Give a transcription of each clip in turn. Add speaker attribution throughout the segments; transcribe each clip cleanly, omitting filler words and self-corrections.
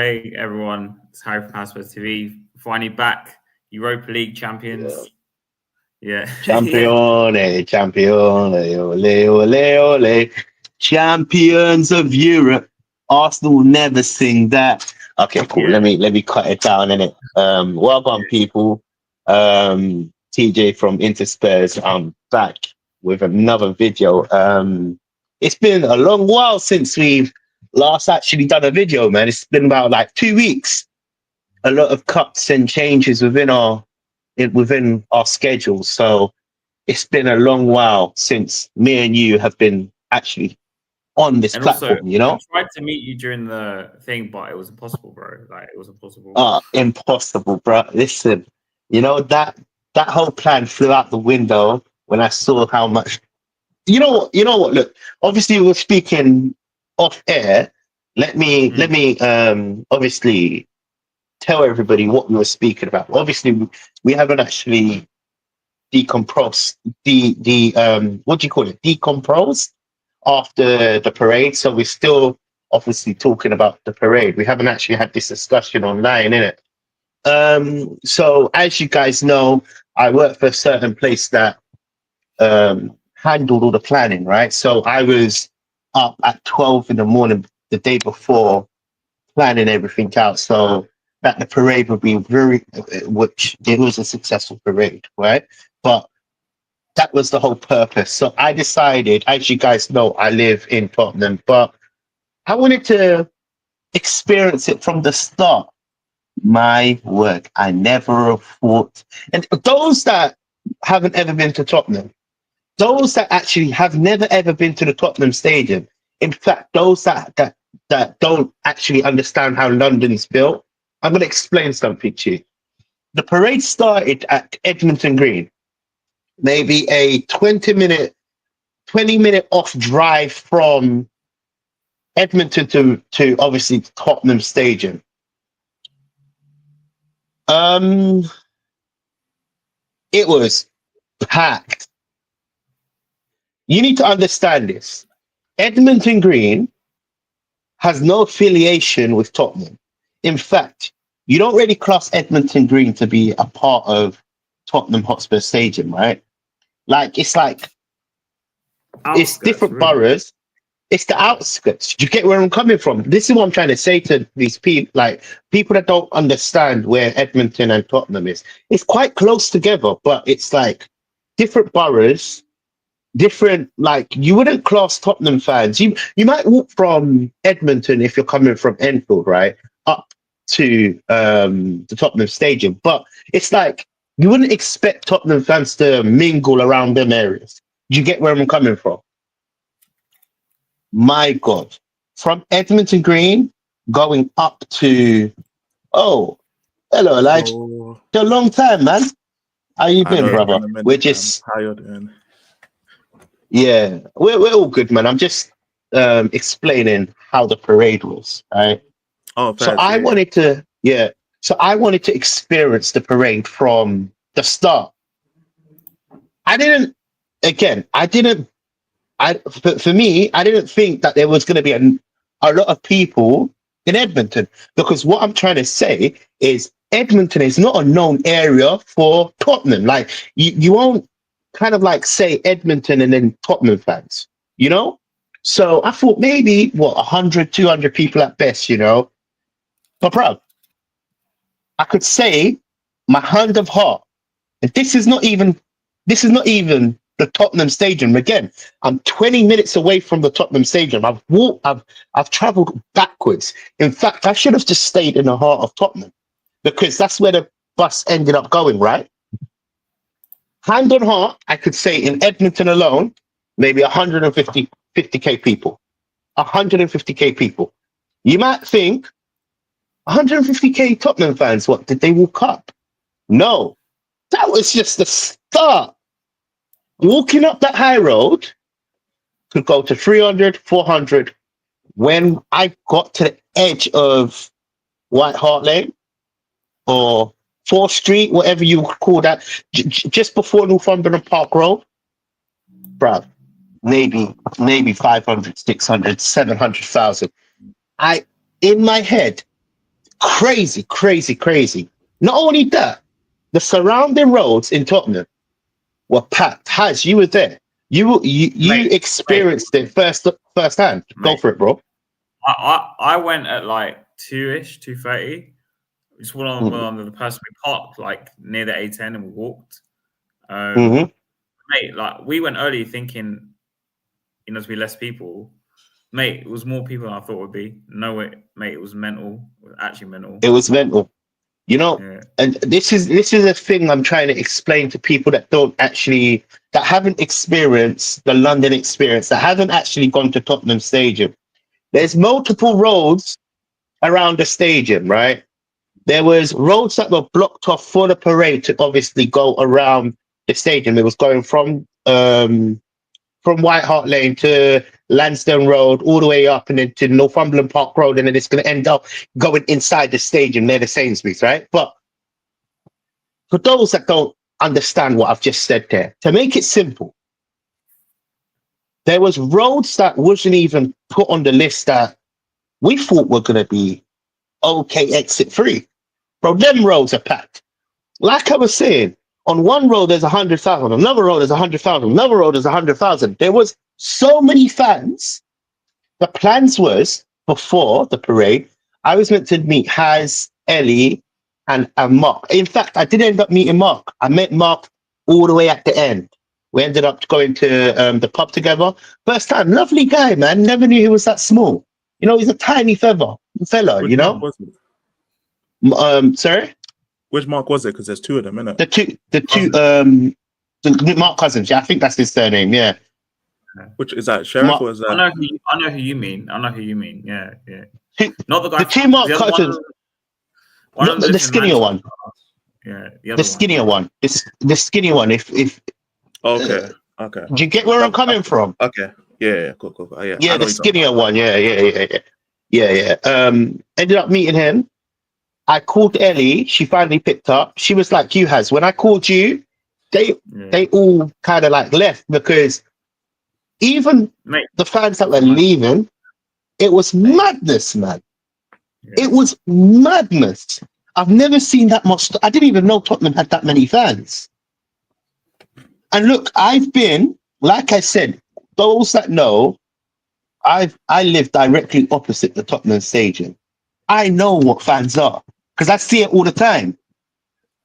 Speaker 1: Hey everyone, it's Harry from Housewords TV. Finally back, Europa League champions. Yeah.
Speaker 2: Champione, champione, ole, ole, ole. Champions of Europe. Arsenal will never sing that. Okay, cool.
Speaker 1: Yeah.
Speaker 2: Let me cut it down in it. Welcome people. TJ from Interspurs. I'm back with another video. It's been a long while since we've last actually done a video, man. It's been about like 2 weeks. A lot of cuts and changes within our schedule. So it's been a long while since me and you have been actually on this
Speaker 1: And
Speaker 2: platform,
Speaker 1: also,
Speaker 2: you know?
Speaker 1: I tried to meet you during the thing, but it was impossible, bro. Like it was impossible.
Speaker 2: Impossible, bro. Listen, that whole plan flew out the window when I saw how much you know what, look, obviously we're speaking off air. Let me obviously tell everybody what we were speaking about. Obviously we haven't actually decompressed the what do you call it? Decompressed after the parade. So we're still obviously talking about the parade. We haven't actually had this discussion online, innit? So as you guys know, I work for a certain place that handled all the planning, right? So I was up at 12 in the morning the day before planning everything out. So that the parade would be which it was a successful parade, right? But that was the whole purpose. So I decided, as you guys know, I live in Tottenham, but I wanted to experience it from the start. My word, I never thought. And those that haven't ever been to Tottenham, those that actually have never ever been to the Tottenham Stadium, in fact, those that don't actually understand how London's built, I'm going to explain something to you. The parade started at Edmonton Green, maybe a 20-minute off drive from Edmonton to obviously Tottenham Stadium. It was packed. You need to understand this. Edmonton Green has no affiliation with Tottenham. In fact, you don't really class Edmonton Green to be a part of Tottenham Hotspur Stadium, right? It's different
Speaker 1: Really.
Speaker 2: boroughs. It's the outskirts. Do you get where I'm coming from? This is what I'm trying to say to these people, like people that don't understand where Edmonton and Tottenham is. It's quite close together, but it's like different boroughs, different, like you wouldn't class Tottenham fans. You might walk from Edmonton if you're coming from Enfield, right, up to the Tottenham Stadium, but it's like you wouldn't expect Tottenham fans to mingle around them areas. Do you get where I'm coming from? My God, from Edmonton Green going up to hello Elijah.
Speaker 3: Oh,
Speaker 2: It's a long time, man. How you
Speaker 3: I
Speaker 2: been,
Speaker 3: know it's
Speaker 2: brother?
Speaker 3: been a minute,
Speaker 2: We're
Speaker 3: man.
Speaker 2: just
Speaker 3: How you doing?
Speaker 2: yeah, we're all good, man. I'm just explaining how the parade was, right?
Speaker 3: Oh,
Speaker 2: So
Speaker 3: facts, yeah.
Speaker 2: so I wanted to experience the parade from the start. I didn't again, I didn't for me, I didn't think that there was going to be a lot of people in Edmonton, because what I'm trying to say is Edmonton is not a known area for Tottenham. Like you won't kind of like say Edmonton and then Tottenham fans, you know? So I thought maybe 100, 200 people at best, you know? But bro, I could say my hand of heart, and this is not even the Tottenham Stadium. Again, I'm 20 minutes away from the Tottenham Stadium. I've traveled backwards. In fact, I should have just stayed in the heart of Tottenham, because that's where the bus ended up going, right? Hand on heart, I could say in Edmonton alone, maybe 50k people. 150k people. You might think 150k Tottenham fans, what, did they walk up? No, that was just the start. Walking up that high road could go to 300, 400. When I got to the edge of White Hart Lane or 4th Street, whatever you call that, just before Northumberland Park Road, bruv, maybe 500, 600, 700,000. In my head, crazy, crazy, crazy. Not only that, the surrounding roads in Tottenham were packed. Has you were there? You
Speaker 1: Mate,
Speaker 2: experienced it firsthand. Go
Speaker 1: mate.
Speaker 2: for it, bro.
Speaker 1: I went at like 2ish, 2:30. Just went on the person. We parked like near the A10 and we walked.
Speaker 2: Mm-hmm.
Speaker 1: Mate, like we went early thinking, to be less people. Mate, it was more people than I thought it would be. No way, mate, it was mental. It was actually mental.
Speaker 2: It was mental.
Speaker 1: Yeah.
Speaker 2: And this is a thing I'm trying to explain to people that haven't experienced the London experience, that haven't actually gone to Tottenham Stadium. There's multiple roads around the stadium, right? There was roads that were blocked off for the parade to obviously go around the stadium. It was going from White Hart Lane to Lansdowne Road, all the way up and then to Northumberland Park Road, and then it's going to end up going inside the stadium near the Sainsbury's, right? But for those that don't understand what I've just said there, to make it simple, there was roads that wasn't even put on the list that we thought were going to be okay exit free. Bro, them roads are packed. Like I was saying, on one road there's 100,000, another road there's 100,000, another road there's 100,000. There was so many fans. The plans was, before the parade, I was meant to meet Haz, Ellie, and Mark. In fact, I didn't end up meeting Mark. I met Mark all the way at the end. We ended up going to the pub together. First time, lovely guy, man. Never knew he was that small. He's a tiny fella.
Speaker 3: Which Mark was it?
Speaker 2: Sorry?
Speaker 3: Which Mark was it? Because there's two of them, innit?
Speaker 2: The Mark Cousins. Yeah, I think that's his surname. Yeah.
Speaker 3: Which is that Sheriff
Speaker 1: Mark,
Speaker 3: or is that?
Speaker 1: I know who you mean. Yeah. Not the guy.
Speaker 2: The two Mark Cousins. Not the skinnier one.
Speaker 1: Yeah,
Speaker 2: the skinnier one. The skinnier one. If
Speaker 3: Okay.
Speaker 2: Do you get where I'm coming from?
Speaker 3: Okay. Yeah. Cool. Yeah.
Speaker 2: Yeah, the skinnier one. Yeah. Ended up meeting him. I called Ellie. She finally picked up. She was like, "You Has." When I called you, they all kind of like left, because even the fans that were leaving, it was madness, man. Yeah. It was madness. I've never seen that much. I didn't even know Tottenham had that many fans. And look, I've been, like I said, those that know, I live directly opposite the Tottenham Stadium. I know what fans are because I see it all the time.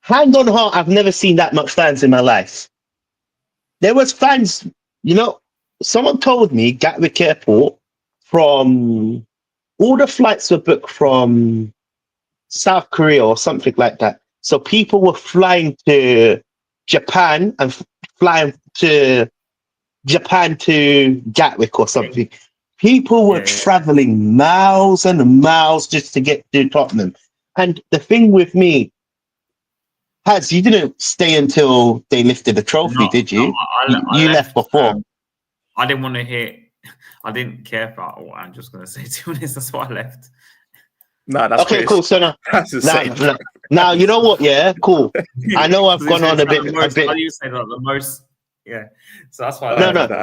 Speaker 2: Hand on heart, I've never seen that much fans in my life. There was fans, someone told me Gatwick Airport, from all the flights were booked from South Korea or something like that. So people were flying to Japan and flying to Japan to Gatwick or something. People were traveling miles and miles just to get to Tottenham. And the thing with me, Haz, you didn't stay until they lifted the trophy, did you? You left before.
Speaker 1: I didn't want to hear. I didn't care about what I'm just going to say. To be honest, that's why I left.
Speaker 3: No, that's
Speaker 2: okay.
Speaker 3: Crazy.
Speaker 2: Cool. So now, you know what? Yeah, cool. I know I've gone on a bit.
Speaker 1: How do you say that? The most. Yeah. So that's why.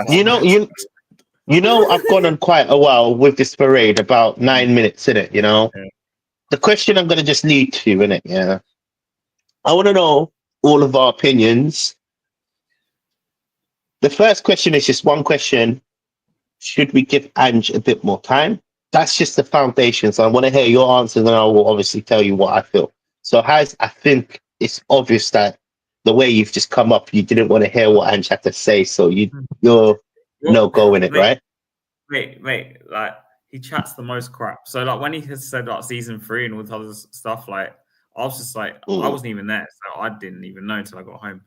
Speaker 2: You know, I've gone on quite a while with this parade, about 9 minutes in it. Yeah. The question I'm going to just lead to in it. Yeah. I want to know all of our opinions. The first question is just one question. Should we give Ange a bit more time? That's just the foundation. So I want to hear your answers, and I will obviously tell you what I feel. So, Haz, I think it's obvious that the way you've just come up, you didn't want to hear what Ange had to say. So you're no-go in it, right?
Speaker 1: Wait. Like, he chats the most crap. So, like, when he has said, like, season 3 and all this other stuff, like, I was just like, I wasn't even there. So I didn't even know until I got home.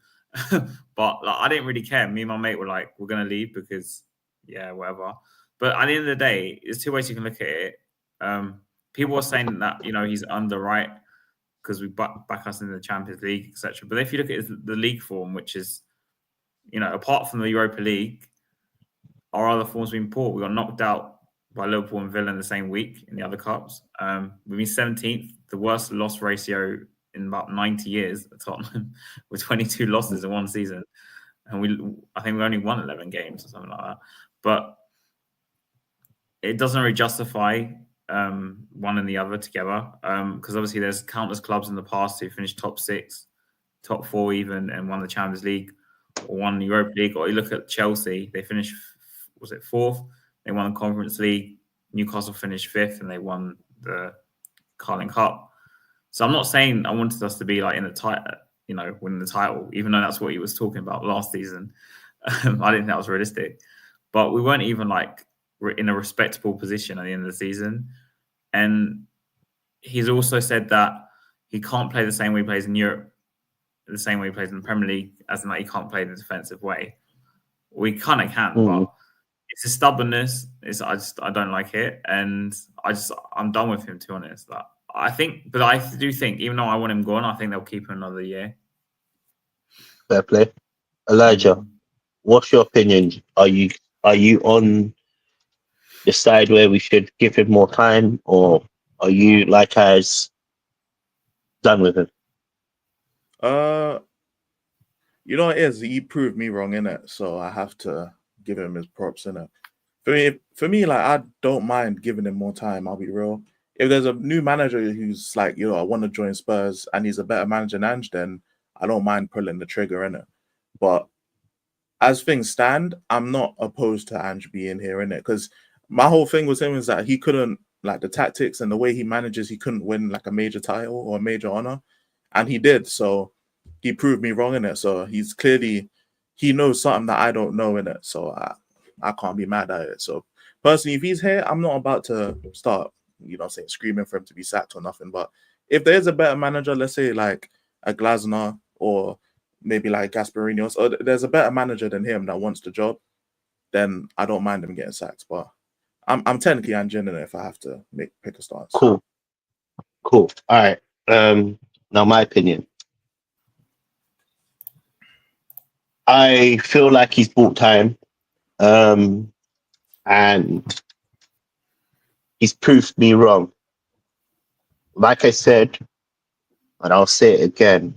Speaker 1: But, like, I didn't really care. Me and my mate were like, we're going to leave because, yeah, whatever. But at the end of the day, there's two ways you can look at it. People are saying that, he's under right because we back us in the Champions League, etc. But if you look at the league form, which is, apart from the Europa League, our other forms have been poor. We got knocked out by Liverpool and Villa in the same week in the other cups. We've been 17th, the worst loss ratio in about 90 years at Tottenham, with 22 losses in one season. And I think we only won 11 games or something like that. But it doesn't really justify one and the other together. Because obviously there's countless clubs in the past who finished top 6, top 4 even, and won the Champions League or won the Europa League. Or you look at Chelsea, they finished, was it 4th? They won the Conference League. Newcastle finished 5th and they won the Carling Cup. So I'm not saying I wanted us to be like in the title, winning the title, even though that's what he was talking about last season. I didn't think that was realistic. But we weren't even like in a respectable position at the end of the season. And he's also said that he can't play the same way he plays in Europe, the same way he plays in the Premier League, as in like he can't play in a defensive way. We kind of can, but it's a stubbornness. I don't like it, and I'm done with him, to be honest. Like, I do think, even though I want him gone, I think they'll keep him another year.
Speaker 2: Fair play. Elijah, what's your opinion? Are you on the side where we should give him more time, or are you like as done with him?
Speaker 3: You know what it is? He proved me wrong, innit? So I have to give him his props, innit? For me, like, I don't mind giving him more time, I'll be real. If there's a new manager who's like, I want to join Spurs and he's a better manager than Ange, then I don't mind pulling the trigger, innit? But as things stand, I'm not opposed to Ange being here, innit? Because my whole thing with him is that he couldn't, like, the tactics and the way he manages, he couldn't win like a major title or a major honor. And he did, so he proved me wrong in it. So he knows something that I don't know in it. So I can't be mad at it. So personally, if he's here, I'm not about to start, screaming for him to be sacked or nothing. But if there's a better manager, let's say like a Glasner or maybe like Gasperini, or there's a better manager than him that wants the job, then I don't mind him getting sacked. But I'm technically Ange in it if I have to pick a stance.
Speaker 2: Cool. All right. Now my opinion. I feel like he's bought time, and he's proved me wrong. Like I said, and I'll say it again,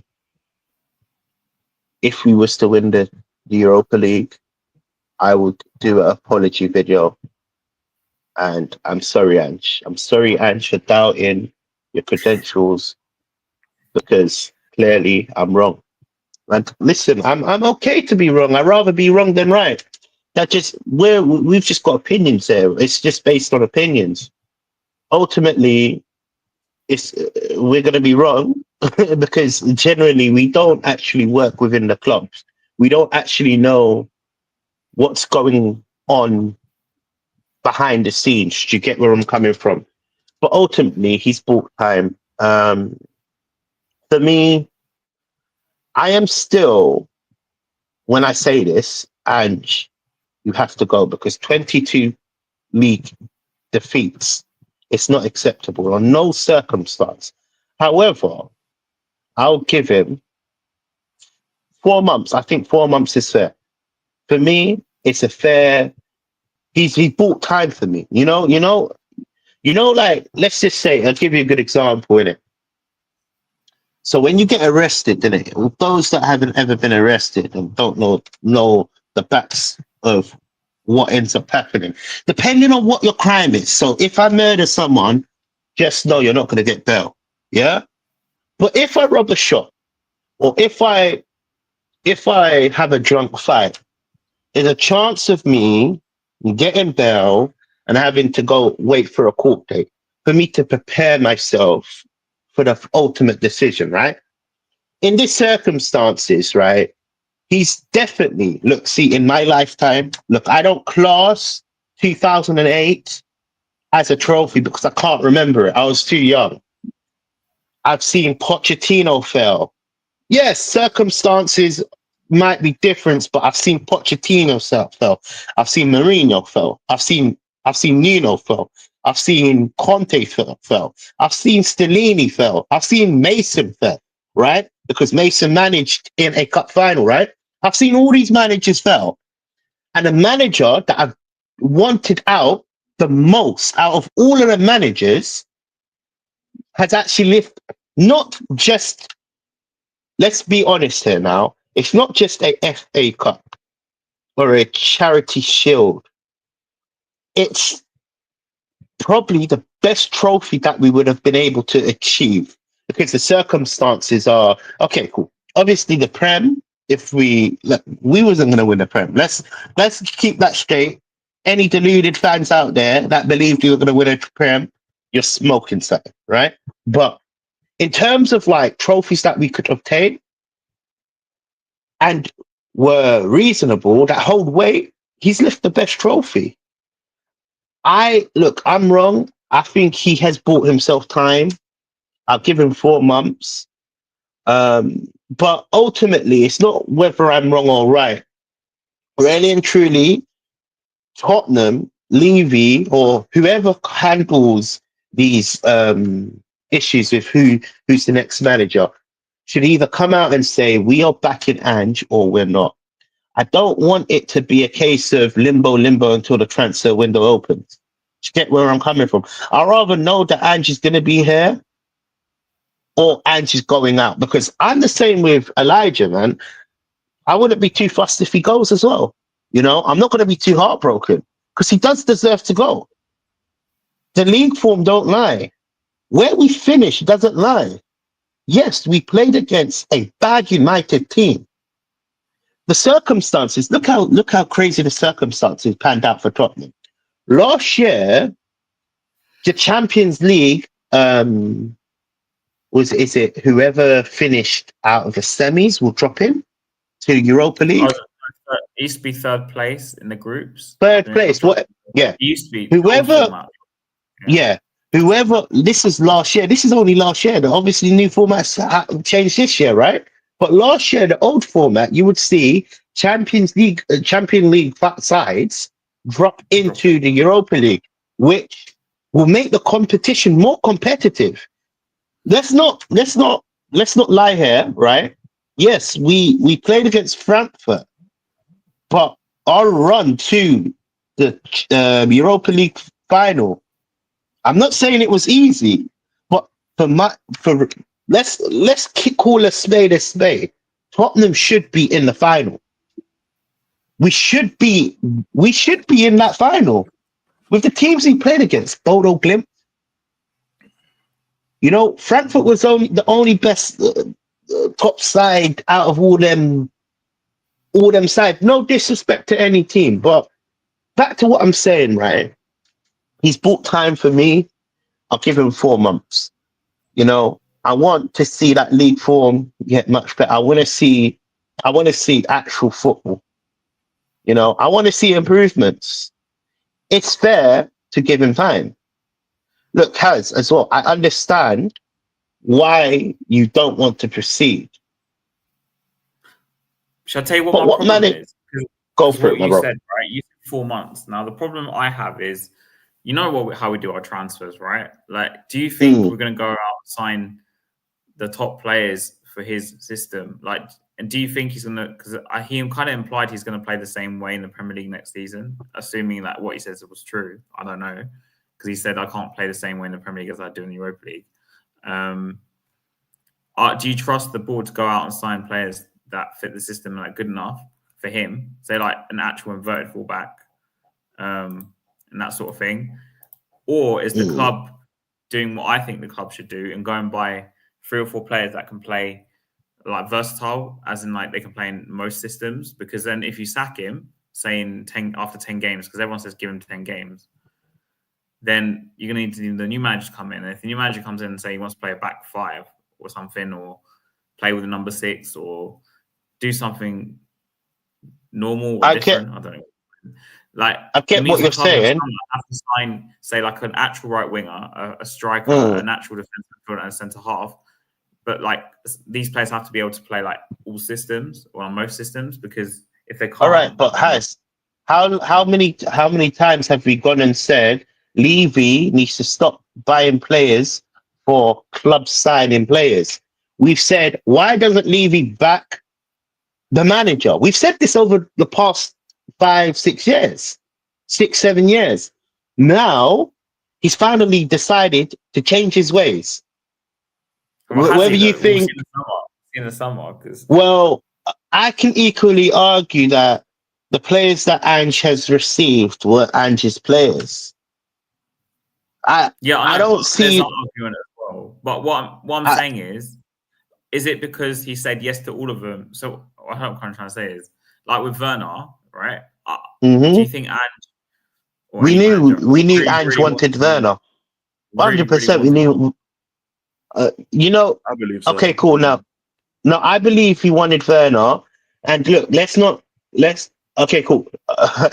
Speaker 2: if we was to win the Europa League, I would do an apology video. And I'm sorry, Ange. I'm sorry, Ange, for doubting your credentials, because clearly I'm wrong. And listen, I'm okay to be wrong. I'd rather be wrong than right. We've just got opinions there. It's just based on opinions. Ultimately, we're going to be wrong because generally we don't actually work within the clubs. We don't actually know what's going on behind the scenes. Do you get where I'm coming from? But ultimately, he's bought time. For me, I am still, when I say this, Ange, you have to go, because 22 league defeats, it's not acceptable on no circumstance. However, I'll give him 4 months. I think 4 months is fair. For me, it's a fair. He bought time for me. Like, let's just say, I'll give you a good example in it. So when you get arrested, innit, those that haven't ever been arrested and don't know the facts of what ends up happening, depending on what your crime is. So if I murder someone, just know you're not going to get bail. Yeah. But if I rob a shop, or if I have a drunk fight, there's a chance of me getting bail and having to go wait for a court date for me to prepare myself for the ultimate decision, right? In these circumstances, right, he's definitely, in my lifetime, I don't class 2008 as a trophy because I can't remember it. I was too young. I've seen Pochettino fail. Yes, circumstances might be different, but I've seen Pochettino fail. I've seen Mourinho fail. I've seen Nuno fail. I've seen Conte fail. I've seen Stellini fail. I've seen Mason fail, right? Because Mason managed in a cup final, right? I've seen all these managers fail. And the manager that I've wanted out the most out of all of the managers has actually lived, not just, let's be honest here now, it's not just a FA Cup or a Charity Shield. It's probably the best trophy that we would have been able to achieve because the circumstances are okay. Cool. Obviously, the Prem. If we wasn't going to win the Prem. Let's keep that straight. Any deluded fans out there that believed we were going to win a Prem, you're smoking something, right? But in terms of like trophies that we could obtain and were reasonable, that hold weight, he's left the best trophy. I'm wrong. I think he has bought himself time. I'll give him 4 months. But ultimately, it's not whether I'm wrong or right. Really and truly, Tottenham, Levy, or whoever handles these issues with who's the next manager should either come out and say we are backing Ange or we're not. I don't want it to be a case of limbo until the transfer window opens. You get where I'm coming from? I'd rather know that Ange is going to be here or Ange is going out, because I'm the same with Elijah, man. I wouldn't be too fussed if he goes as well. You know, I'm not going to be too heartbroken because he does deserve to go. The league form don't lie. Where we finish doesn't lie. Yes, we played against a bad United team. The circumstances, look how crazy the circumstances panned out for Tottenham. Last year, the Champions League, is it whoever finished out of the semis will drop in to Europa League?
Speaker 1: It used to be third place in the groups.
Speaker 2: Third place. What? Yeah.
Speaker 1: It used to be
Speaker 2: whoever. Yeah. Whoever. This is last year. This is only last year. Obviously, new formats changed this year, right? But last year, the old format, you would see Champion League sides drop into the Europa League, which will make the competition more competitive. Let's not lie here, right? Yes, we played against Frankfurt, but our run to the Europa League final, I'm not saying it was easy, but let's call a spade a spade. Tottenham should be in the final. We should be in that final with the teams he played against. Bodo Glimt. You know, Frankfurt was the only best top side out of all them sides. No disrespect to any team, but back to what I'm saying, right? He's bought time for me. I'll give him 4 months. You know, I want to see that league form get much better. I want to see actual football. You know, I want to see improvements. It's fair to give him time. Look, Kaz, as well, I understand why you don't want to proceed.
Speaker 1: Shall I tell you what my problem is?
Speaker 2: Go for it, my bro.
Speaker 1: You said, right? You said 4 months. Now, the problem I have is, you know how we do our transfers, right? Like, do you think we're going to go out and sign the top players for his system? Like, and do you think he's going to, because he kind of implied he's going to play the same way in the Premier League next season, assuming that what he says was true. I don't know. Because he said, I can't play the same way in the Premier League as I do in the Europa League. Do you trust the board to go out and sign players that fit the system like good enough for him? Say like an actual inverted fullback and that sort of thing? Or is the club doing what I think the club should do and go and buy 3 or 4 players that can play like versatile, as in like they can play in most systems? Because then if you sack him, saying after 10 games, because everyone says give him 10 games, then you're going to need the new manager to come in. And if the new manager comes in and say he wants to play a back 5 or something, or play with a number 6 or do something normal or different, I don't know. Like,
Speaker 2: I get what you're saying.
Speaker 1: Have to sign, say, like an actual right winger, a striker, a natural defensive midfielder, and a centre half. But like these players have to be able to play like all systems or on most systems, because if they can't.
Speaker 2: All right, but how many times have we gone and said Levy needs to stop buying players for club signing players? We've said, why doesn't Levy back the manager? We've said this over the past 5-6 years, 6-7 years. Now he's finally decided to change his ways. Whether you think
Speaker 1: in the summer, because
Speaker 2: well, I can equally argue that the players that Ange has received were Ange's players. I
Speaker 1: I
Speaker 2: don't
Speaker 1: there's
Speaker 2: see.
Speaker 1: that argument as well. But what I'm saying is it because he said yes to all of them? So what I'm kind of trying to say is, like with Werner, right? Do you think Ange or any manager
Speaker 2: We knew
Speaker 1: really,
Speaker 2: Ange
Speaker 1: really wants
Speaker 2: wanted
Speaker 1: him?
Speaker 2: Werner.
Speaker 1: Really, really
Speaker 2: 100%. We
Speaker 1: wants him?
Speaker 2: knew. You know.
Speaker 3: I believe so.
Speaker 2: Okay, cool. Now, no, I believe he wanted Werner. And look, let's. Okay, cool.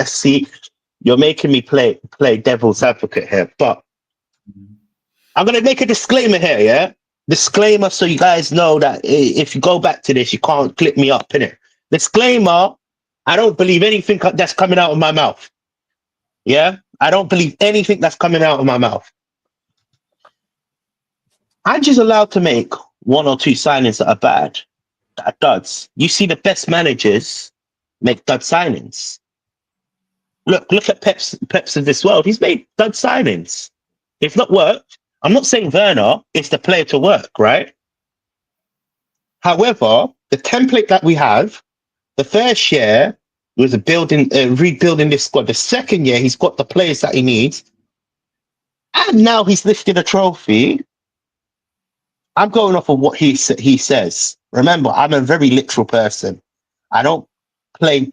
Speaker 2: See, you're making me play devil's advocate here, but I'm gonna make a disclaimer here. Yeah, disclaimer, so you guys know that if you go back to this, you can't clip me up in it. Disclaimer: I don't believe anything that's coming out of my mouth. Yeah, I don't believe anything that's coming out of my mouth. I'm just allowed to make one or two signings that are bad, that are duds. You see, the best managers make dud signings. Look at Pep's of this world. He's made dud signings. If not worked, I'm not saying Werner is the player to work, right? However, the template that we have, the first year was rebuilding this squad. The second year, he's got the players that he needs, and now he's lifted a trophy. I'm going off of what he says. Remember, I'm a very literal person. I don't play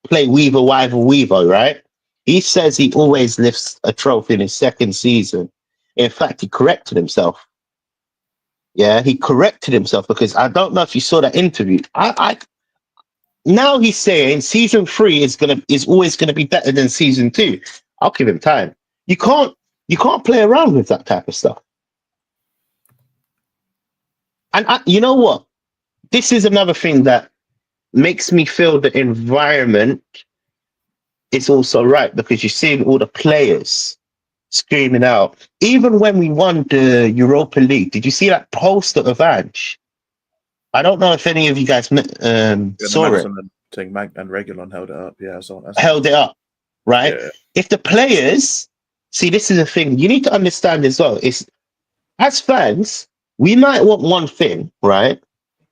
Speaker 2: Weaver, right? He says he always lifts a trophy in his second season. In fact, he corrected himself. Yeah, he corrected himself because I don't know if you saw that interview. I now he's saying season 3 is always gonna be better than season 2. I'll give him time. You can't play around with that type of stuff. And you know what? This is another thing that makes me feel the environment is also right, because you're seeing all the players screaming out. Even when we won the Europa League, did you see that poster of Ange? I don't know if any of you guys saw it.
Speaker 3: And Reguilon held it up. Yeah,
Speaker 2: held it up, right?
Speaker 3: Yeah.
Speaker 2: If the players see, this is a thing you need to understand as well. Is as fans, we might want one thing, right?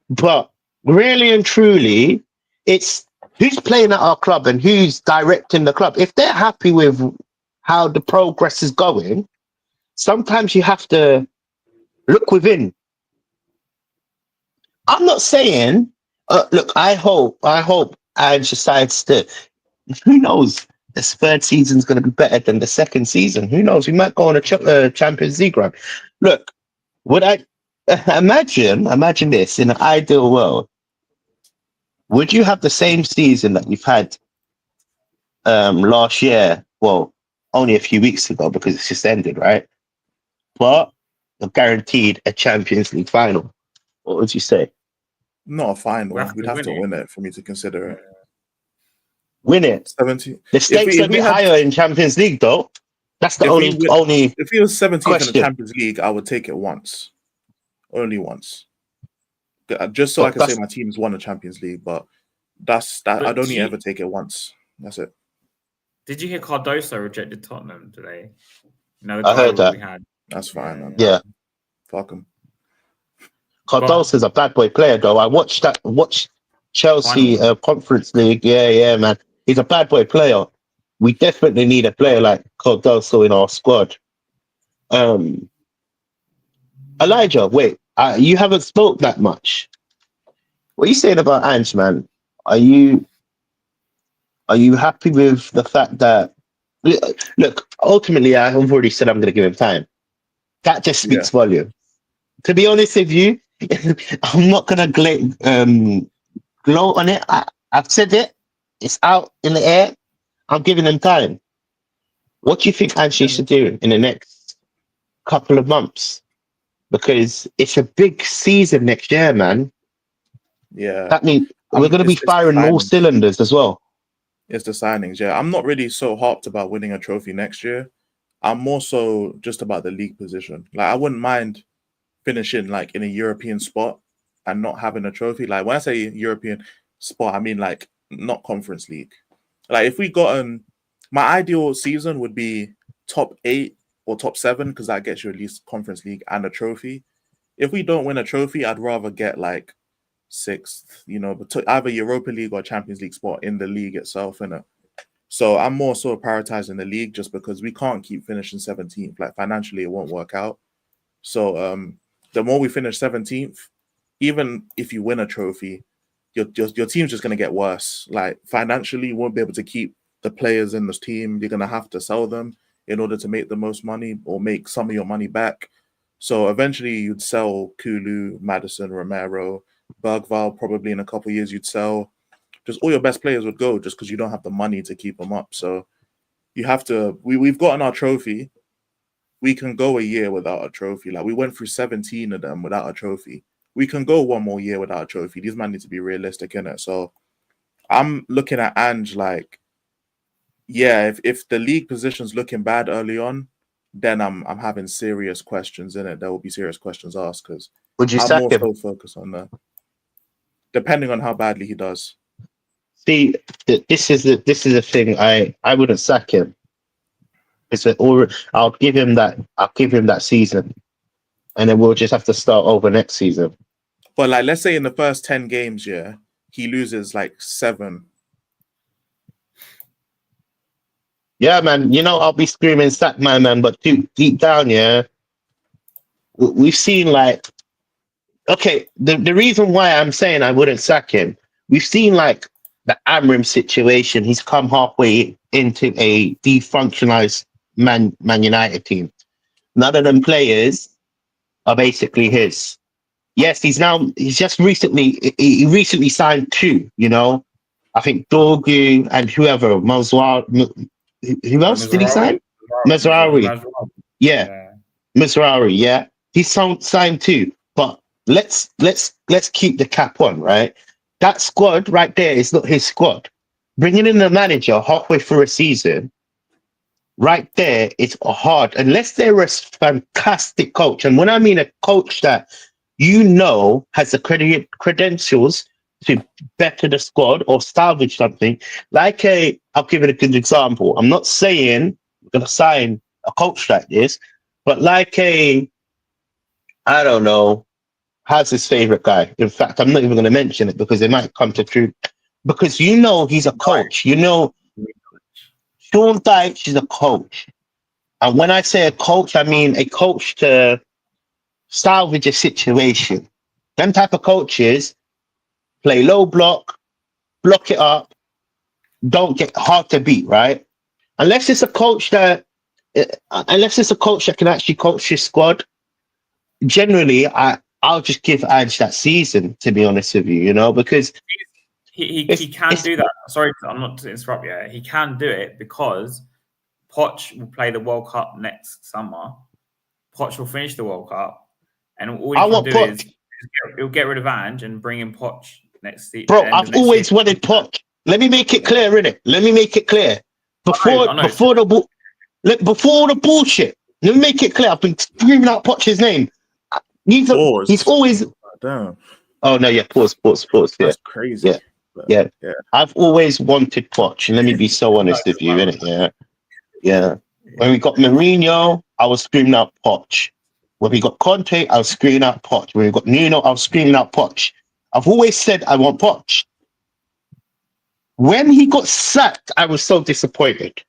Speaker 2: But really and truly, it's who's playing at our club and who's directing the club. If they're happy with how the progress is going, sometimes you have to look within. I'm not saying, look, I hope Ange decides to, who knows, this third season's going to be better than the second season. Who knows? We might go on a Champions League run. Look, would I imagine this in an ideal world? Would you have the same season that you've had last year? Well, only a few weeks ago because it's just ended, right? But you're guaranteed a Champions League final. What would you say?
Speaker 3: Not a final. We'd have to win it for me to consider it.
Speaker 2: Win it.
Speaker 3: 17.
Speaker 2: The stakes are a bit higher in Champions League, though. That's the only.
Speaker 3: If he was 17th
Speaker 2: question
Speaker 3: in the Champions League, I would take it once, only once, just so I can say my team's won the Champions League. But that's that. I'd only ever take it once. That's it.
Speaker 1: Did you hear Cardoso rejected Tottenham today? No,
Speaker 2: I heard that.
Speaker 1: We had.
Speaker 3: That's fine. Man.
Speaker 2: Yeah.
Speaker 3: Fuck him.
Speaker 2: Cardoso's a bad boy player, though. I watched Chelsea Conference League. Yeah, man. He's a bad boy player. We definitely need a player like Cardoso in our squad. Elijah, wait. You haven't spoke that much. What are you saying about Ange, man? Are you happy with the fact that look, ultimately I've already said I'm going to give him time. That just speaks volume. To be honest with you, I'm not going to gloat on it. I've said it. It's out in the air. I'm giving him time. What do you think Ange should do in the next couple of months? Because it's a big season next year, man.
Speaker 3: Yeah.
Speaker 2: That means we're going to be firing all cylinders as well.
Speaker 3: It's the signings, yeah. I'm not really so harped about winning a trophy next year. I'm more so just about the league position. Like, I wouldn't mind finishing like in a European spot and not having a trophy. Like, when I say European spot, I mean like not Conference League. Like, if we got my ideal season would be top 8 or top 7, because that gets you at least Conference League and a trophy. If we don't win a trophy, I'd rather get like 6th, but either Europa League or Champions League spot in the league itself, innit? So I'm more so prioritizing the league just because we can't keep finishing 17th. Like financially, it won't work out. So the more we finish 17th, even if you win a trophy, your team's just going to get worse. Like financially, you won't be able to keep the players in this team. You're going to have to sell them in order to make the most money or make some of your money back. So eventually you'd sell Kulu, Madison, Romero, Bergval. Probably in a couple of years you'd sell. Just all your best players would go just because you don't have the money to keep them up. So you have to. We've gotten our trophy. We can go a year without a trophy. Like we went through 17 of them without a trophy. We can go one more year without a trophy. These men need to be realistic in it. So I'm looking at Ange like, yeah, if the league position's looking bad early on, then I'm having serious questions in it. There will be serious questions asked because
Speaker 2: Would you
Speaker 3: I'm
Speaker 2: sack
Speaker 3: more
Speaker 2: him?
Speaker 3: so focused on that. Depending on how badly he does.
Speaker 2: See, this is the thing. I wouldn't sack him. I'll give him that season, and then we'll just have to start over next season.
Speaker 3: But like, let's say in the first 10 games, yeah, he loses like 7.
Speaker 2: Yeah, man. You know, I'll be screaming sack my man, but deep down, yeah, we've seen like, okay, the reason why I'm saying I wouldn't sack him, we've seen like the Amrim situation. He's come halfway into a defunctionalized Man United team. None of them players are basically he recently signed 2, you know. I think Dorgu and whoever, who else did he sign? Mazraoui. Yeah. Mazraoui, yeah. He's signed 2. But let's keep the cap on, right? That squad right there is not his squad. Bringing in the manager halfway through a season, right there, it's hard. Unless they're a fantastic coach. And when I mean a coach that you know has the credentials to better the squad or salvage something, I'll give it a good example. I'm not saying we're going to sign a coach like this, but I don't know, how's his favorite guy? In fact, I'm not even going to mention it because it might come to truth. Because you know he's a coach. You know, Sean Dyche is a coach. And when I say a coach, I mean a coach to salvage a situation. Them type of coaches play low block it up, don't get hard to beat, right? Unless it's a coach that can actually coach his squad. Generally, I'll just give Ange that season, to be honest with you, you know, because
Speaker 1: he can do that. Sorry, I'm not to interrupt you. He can do it because Poch will play the World Cup next summer. Poch will finish the World Cup, and all he can do is he'll get rid of Ange and bring in Poch next season.
Speaker 2: Bro, I've always wanted Poch. Let me make it clear, innit? Let me make it clear. Before the bullshit. Let me make it clear. I've been screaming out Poch's name. He's always.
Speaker 3: Damn.
Speaker 2: Oh no! Yeah, pause. Yeah.
Speaker 3: That's crazy.
Speaker 2: Yeah. I've always wanted Poch, and let me be so honest with you, innit? Yeah. When we got Mourinho, I was screaming out Poch. When we got Conte, I was screaming out Poch. When we got Nuno, I was screaming out Poch. I've always said I want Poch. When he got sacked, I was so disappointed.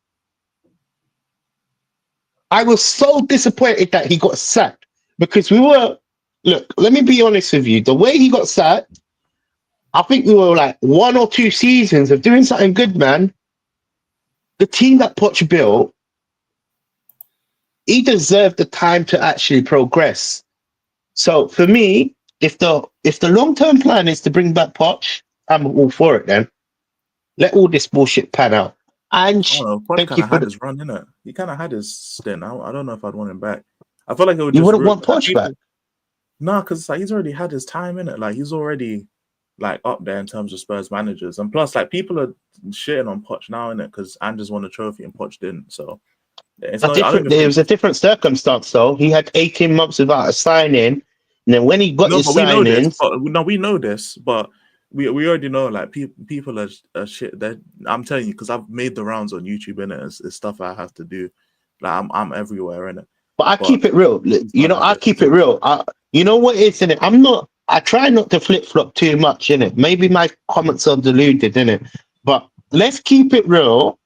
Speaker 2: I was so disappointed that he got sacked because look, let me be honest with you. The way he got sacked, I think we were like 1 or 2 seasons of doing something good, man. The team that Poch built, he deserved the time to actually progress. So for me, if the long-term plan is to bring back Poch, I'm all for it then. Let all this bullshit pan out. And
Speaker 3: Poch kind of had his run, innit? He kind of had his stint. I don't know if I'd want him back. I feel like it would.
Speaker 2: You wouldn't want Poch back?
Speaker 3: No, because like he's already had his time in it. Like he's already like up there in terms of Spurs managers, and plus like people are shitting on Poch now, innit? Because Andrews won a trophy and Poch didn't. So
Speaker 2: it was a different circumstance, though. He had 18 months without a sign-in, and then when he got his sign-in,
Speaker 3: we know this, but we already know like people are shit. I'm telling you, because I've made the rounds on YouTube, innit? It's stuff I have to do. Like I'm everywhere, innit?
Speaker 2: But I keep it real. You know, I keep it real. You know what it's in it. I try not to flip flop too much in it. Maybe my comments are deluded in it, but let's keep it real.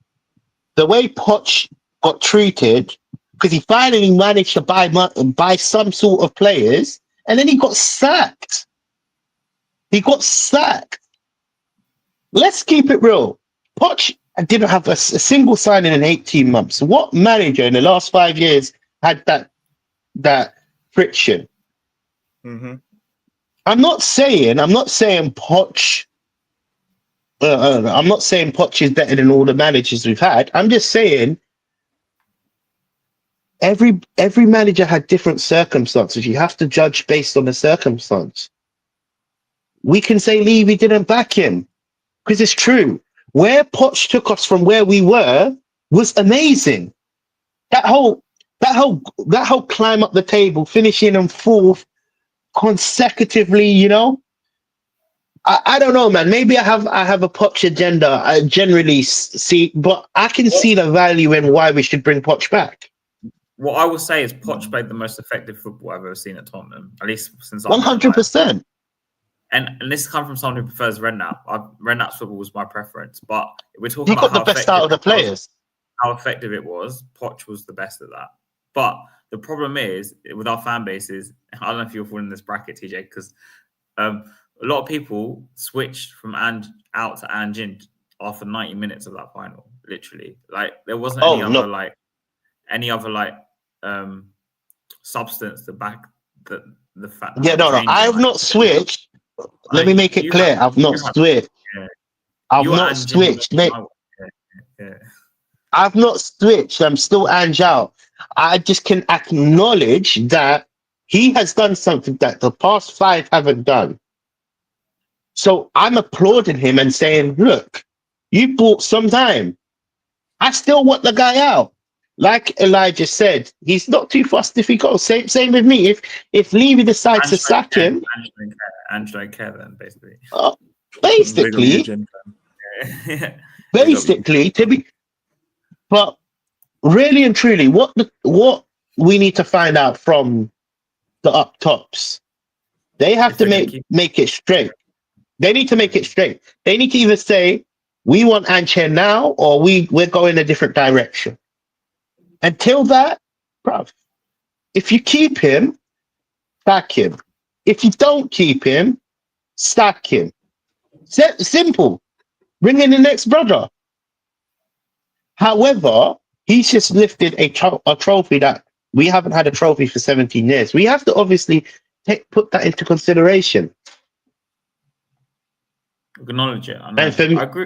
Speaker 2: the way Poch got treated, because he finally managed to buy some sort of players, and then he got sacked. Let's keep it real. Poch didn't have a single signing in 18 months. What manager in the last 5 years had that friction?
Speaker 3: Mm-hmm.
Speaker 2: I'm not saying Poch. I'm not saying Poch is better than all the managers we've had. I'm just saying every manager had different circumstances. You have to judge based on the circumstance. We can say Levy didn't back him because it's true. Where Poch took us from where we were was amazing. That whole climb up the table, finishing in fourth consecutively, you know. I don't know, man. Maybe I have a Poch agenda. I generally see, but I can see the value in why we should bring Poch back.
Speaker 1: What I will say is Poch played the most effective football I've ever seen at Tottenham, at least since
Speaker 2: 100%.
Speaker 1: And this comes from someone who prefers Redknapp. Redknapp's football was my preference, but we're talking
Speaker 2: He
Speaker 1: about
Speaker 2: got the best out of the players.
Speaker 1: How effective it was. Poch was the best at that. But the problem is with our fan bases. I don't know if you're falling in this bracket, TJ, because a lot of people switched from out to Ange in after 90 minutes of that final. Literally, like there wasn't any other substance to back the fact.
Speaker 2: Yeah, no. I've not switched. Let me make it clear. I've not switched. I've not switched, mate.
Speaker 1: Yeah.
Speaker 2: I've not switched. I'm still Ange out. I just can acknowledge that he has done something that the past 5 haven't done. So I'm applauding him and saying, look, you bought some time. I still want the guy out. Like Elijah said, he's not too fussed if he goes. Same with me. If Levy decides to sack him,
Speaker 1: Ange don't care then, basically.
Speaker 2: Basically, to be, but really and truly, what we need to find out from the up tops, they have to make it straight. They need to make it straight. They need to either say we want Ange here now, or we're going a different direction. Until that, bruv, if you keep him, sack him. If you don't keep him, sack him. Simple. Bring in the next brother. However, he's just lifted a trophy that we haven't had a trophy for 17 years. We have to obviously put that into consideration.
Speaker 1: Acknowledge it.
Speaker 2: And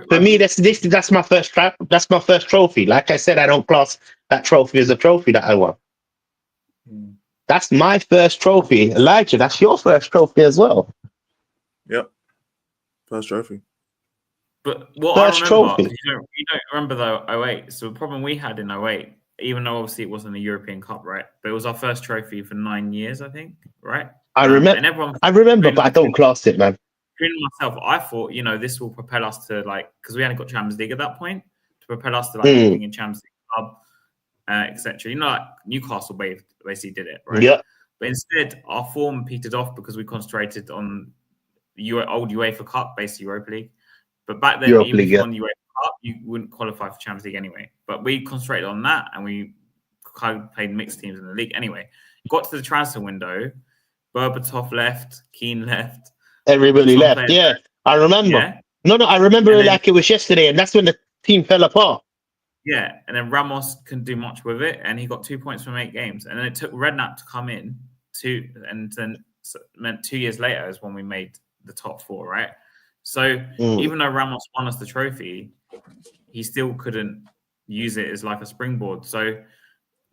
Speaker 2: for me, that's my first that's my first trophy. Like I said, I don't class that trophy as a trophy that I won. That's my first trophy. Elijah, that's your first trophy as well.
Speaker 3: Yep. First trophy.
Speaker 1: But what first I remember, trophy. You don't remember though 08. So the problem we had in 08, even though obviously it wasn't a European Cup, right? But it was our first trophy for 9 years, I think, right?
Speaker 2: I remember, but I don't class it, man.
Speaker 1: Myself, I thought, this will propel us to because we hadn't got Champions League at that point, to propel us to being in Champions League club, etc. Newcastle basically did it, right?
Speaker 2: Yeah.
Speaker 1: But instead, our form petered off because we concentrated on the old UEFA Cup, basically Europa League. But back then, even if you won the UEFA Cup, you wouldn't qualify for Champions League anyway. But we concentrated on that, and we kind of played mixed teams in the league anyway. Got to the transfer window, Berbatov left, Keane left.
Speaker 2: Everybody left. Yeah, I remember. Yeah? No, I remember it like it was yesterday, and that's when the team fell apart.
Speaker 1: Yeah, and then Ramos couldn't do much with it, and he got 2 points from 8 games. And then it took Redknapp to come in, and then meant 2 years later is when we made the top 4, right? So even though Ramos won us the trophy, he still couldn't use it as like a springboard. So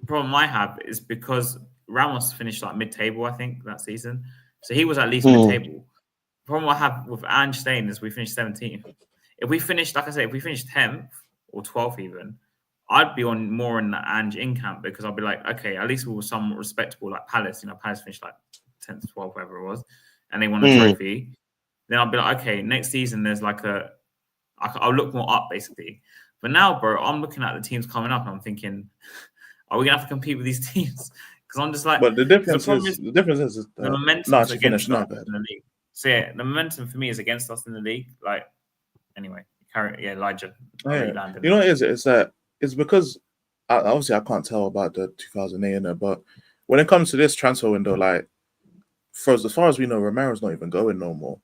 Speaker 1: the problem I have is because Ramos finished mid-table, I think, that season. So he was at least mid-table. The problem I have with Ange staying is we finished 17th. If we finished, like I said, if we finished 10th or 12th even, I'd be more in the Ange in camp because I'd be like, okay, at least we were somewhat respectable like Palace. Palace finished 10th, 12th, whatever it was, and they won a trophy. Then I'll be like, okay, next season there's I'll look more up basically. But now, bro, I'm looking at the teams coming up and I'm thinking, are we gonna have to compete with these teams? Because I'm just like,
Speaker 3: but the difference is
Speaker 1: the momentum is against us in the league. So yeah, the momentum for me is against us in the league. Anyway, Elijah.
Speaker 3: Yeah. You know what it is? It's that it's because obviously I can't tell about the 2008 innit, but when it comes to this transfer window, like for as far as we know, Romero's not even going no more.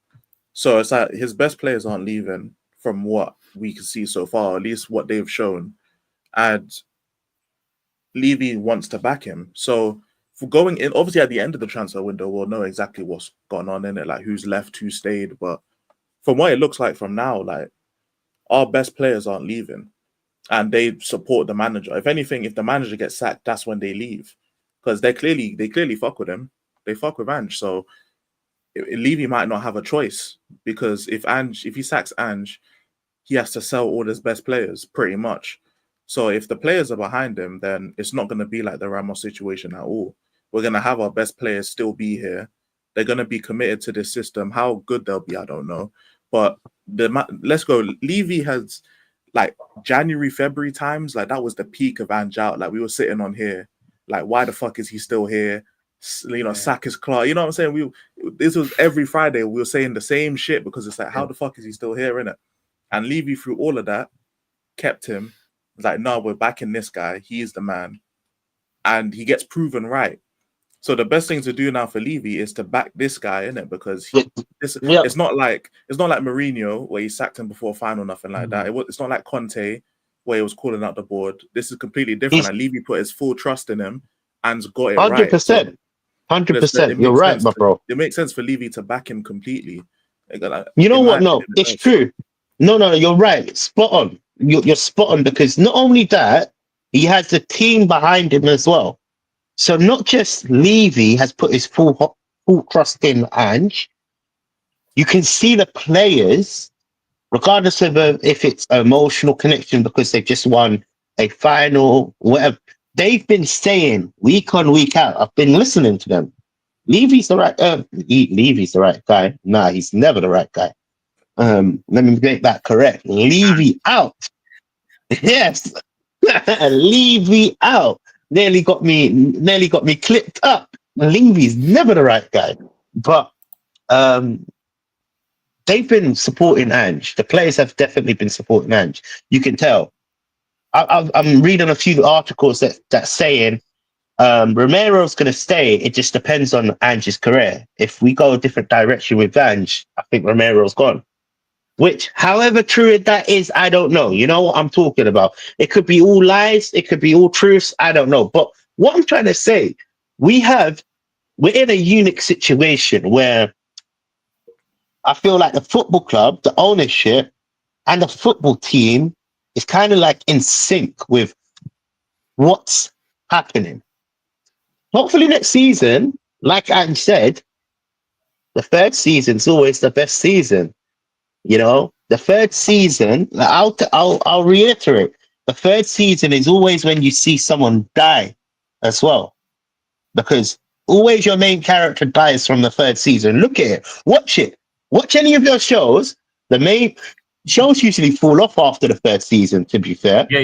Speaker 3: So it's like his best players aren't leaving from what we can see so far, at least what they've shown. And Levy wants to back him. So for going in, obviously at the end of the transfer window, we'll know exactly what's gone on in it, like who's left, who stayed. But from what it looks like from now, like our best players aren't leaving and they support the manager. If anything, if the manager gets sacked, that's when they leave. Because they clearly fuck with him. They fuck with Ange. So Levy might not have a choice because if he sacks Ange, he has to sell all his best players pretty much. So if the players are behind him, then it's not going to be like the Ramos situation at all. We're going to have our best players still be here. They're going to be committed to this system. How good they'll be, I don't know. But let's go. Levy has like January, February times, like that was the peak of Ange out. Like we were sitting on here, like why the fuck is he still here? You know, sack his Clark. You know what I'm saying? This was every Friday. We were saying the same shit because it's like, how the fuck is he still here, innit? And Levy, through all of that, kept him. It's like, no, we're backing this guy. He's the man. And he gets proven right. So the best thing to do now for Levy is to back this guy, innit? Because it's not like Mourinho where he sacked him before final, nothing like that. It's not like Conte where he was calling out the board. This is completely different. And Levy put his full trust in him and got it 100%, right.
Speaker 2: 100%. 100%. You're right, my bro.
Speaker 3: It makes sense for Levy to back him completely. Like,
Speaker 2: you know what? No, it's true. No, you're right. Spot on. You're spot on because not only that, he has the team behind him as well. So not just Levy has put his full trust in Ange. You can see the players, regardless of if it's an emotional connection because they've just won a final, whatever. They've been saying week on, week out. I've been listening to them. Levy's the right guy. Nah, he's never the right guy. Let me make that correct. Levy out. Yes. Levy out. Nearly got me clipped up. Levy's never the right guy. But they've been supporting Ange. The players have definitely been supporting Ange. You can tell. I'm reading a few articles that's saying Romero's going to stay. It just depends on Ange's career. If we go a different direction with Ange, I think Romero's gone. Which, however true that is, I don't know. You know what I'm talking about? It could be all lies. It could be all truths. I don't know. But what I'm trying to say, we're in a unique situation where I feel like the football club, the ownership, and the football team is kind of like in sync with what's happening. Hopefully next season, like Ange said, the third season's always the best season. You know, the third season, I'll reiterate, the third season is always when you see someone die as well. Because always your main character dies from the third season. Look at it. Watch it. Watch any of your shows. The main shows usually fall off after the third season, to be fair.
Speaker 1: Yeah.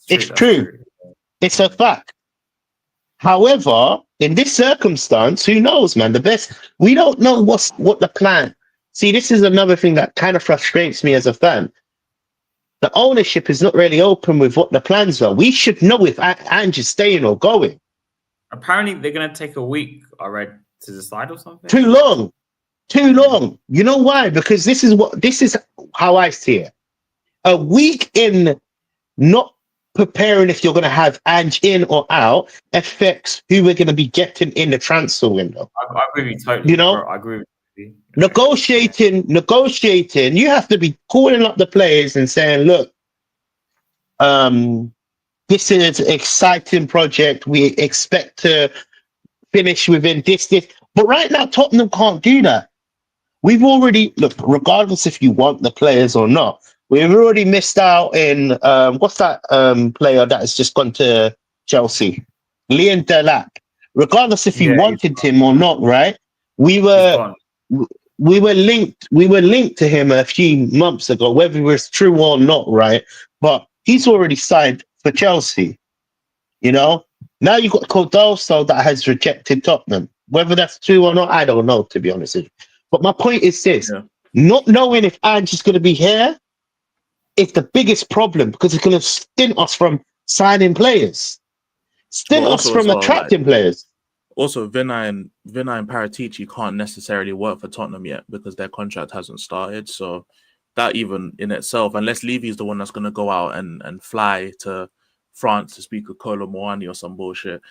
Speaker 2: It's true. It's a fact. However, in this circumstance, who knows, man? We don't know what the plan. See, this is another thing that kind of frustrates me as a fan. The ownership is not really open with what the plans are. We should know if Ange is staying or going.
Speaker 1: Apparently, they're going to take a week, I read, to decide or something.
Speaker 2: Too long. You know why? Because this is how I see it. A week in not preparing if you're going to have Ange in or out affects who we're going to be getting in the transfer window.
Speaker 1: I agree with you totally.
Speaker 2: You know,
Speaker 1: bro, I agree with you.
Speaker 2: Negotiating. You have to be calling up the players and saying, "Look, this is an exciting project. We expect to finish within this." But right now, Tottenham can't do that. We've already regardless if you want the players or not. We've already missed out in what's that player that has just gone to Chelsea, Liam Delap. Regardless if you wanted him or not, right? We were linked to him a few months ago, whether it was true or not, right? But he's already signed for Chelsea. You know, now you've got Cardoso that has rejected Tottenham. Whether that's true or not, I don't know, to be honest with you. But my point is this: not knowing if Ange is going to be here is the biggest problem because it's going to stint us from signing players, stint
Speaker 3: But
Speaker 2: us
Speaker 3: also
Speaker 2: from
Speaker 3: as well, like,
Speaker 2: attracting players.
Speaker 3: also Vinay and Paratici can't necessarily work for Tottenham yet because their contract hasn't started. So that even in itself, unless Levy's the one that's going to go out and fly to France to speak with Kolo Muani or some bullshit,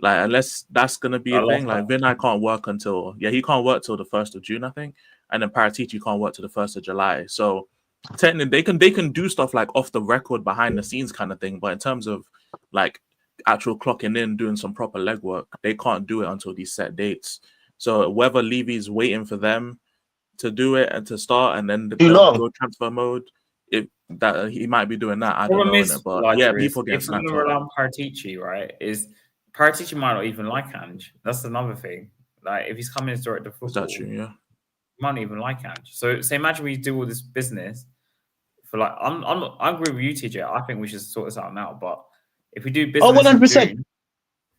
Speaker 3: like unless that's going to be
Speaker 1: I
Speaker 3: a
Speaker 1: love
Speaker 3: thing, like
Speaker 1: that.
Speaker 3: Vinay can't work until he can't work till the 1st of June, I think, and then Paratici can't work till the 1st of July. So technically, they can do stuff like off the record, behind the scenes kind of thing, but in terms of like actual clocking in, doing some proper legwork, they can't do it until these set dates. So whether Levy's waiting for them to do it and to start, and then
Speaker 2: Too
Speaker 3: they'll
Speaker 2: long.
Speaker 3: go transfer mode, if that he might be doing that, I don't
Speaker 1: Problem
Speaker 3: know,
Speaker 1: is,
Speaker 3: innit? But
Speaker 1: like,
Speaker 3: yeah,
Speaker 1: is
Speaker 3: people getting
Speaker 1: if we're
Speaker 3: snapped
Speaker 1: going to rely
Speaker 3: up.
Speaker 1: on Paratici, right? Is Paratici might not even like Ange. That's another thing. Like, if he's coming as director of
Speaker 3: Is that
Speaker 1: football,
Speaker 3: true? Yeah.
Speaker 1: he might not even like Ange. So imagine we do all this business for like I agree with you, TJ. I think we should sort this out now. But if we do
Speaker 2: Oh,
Speaker 1: business
Speaker 2: 100%.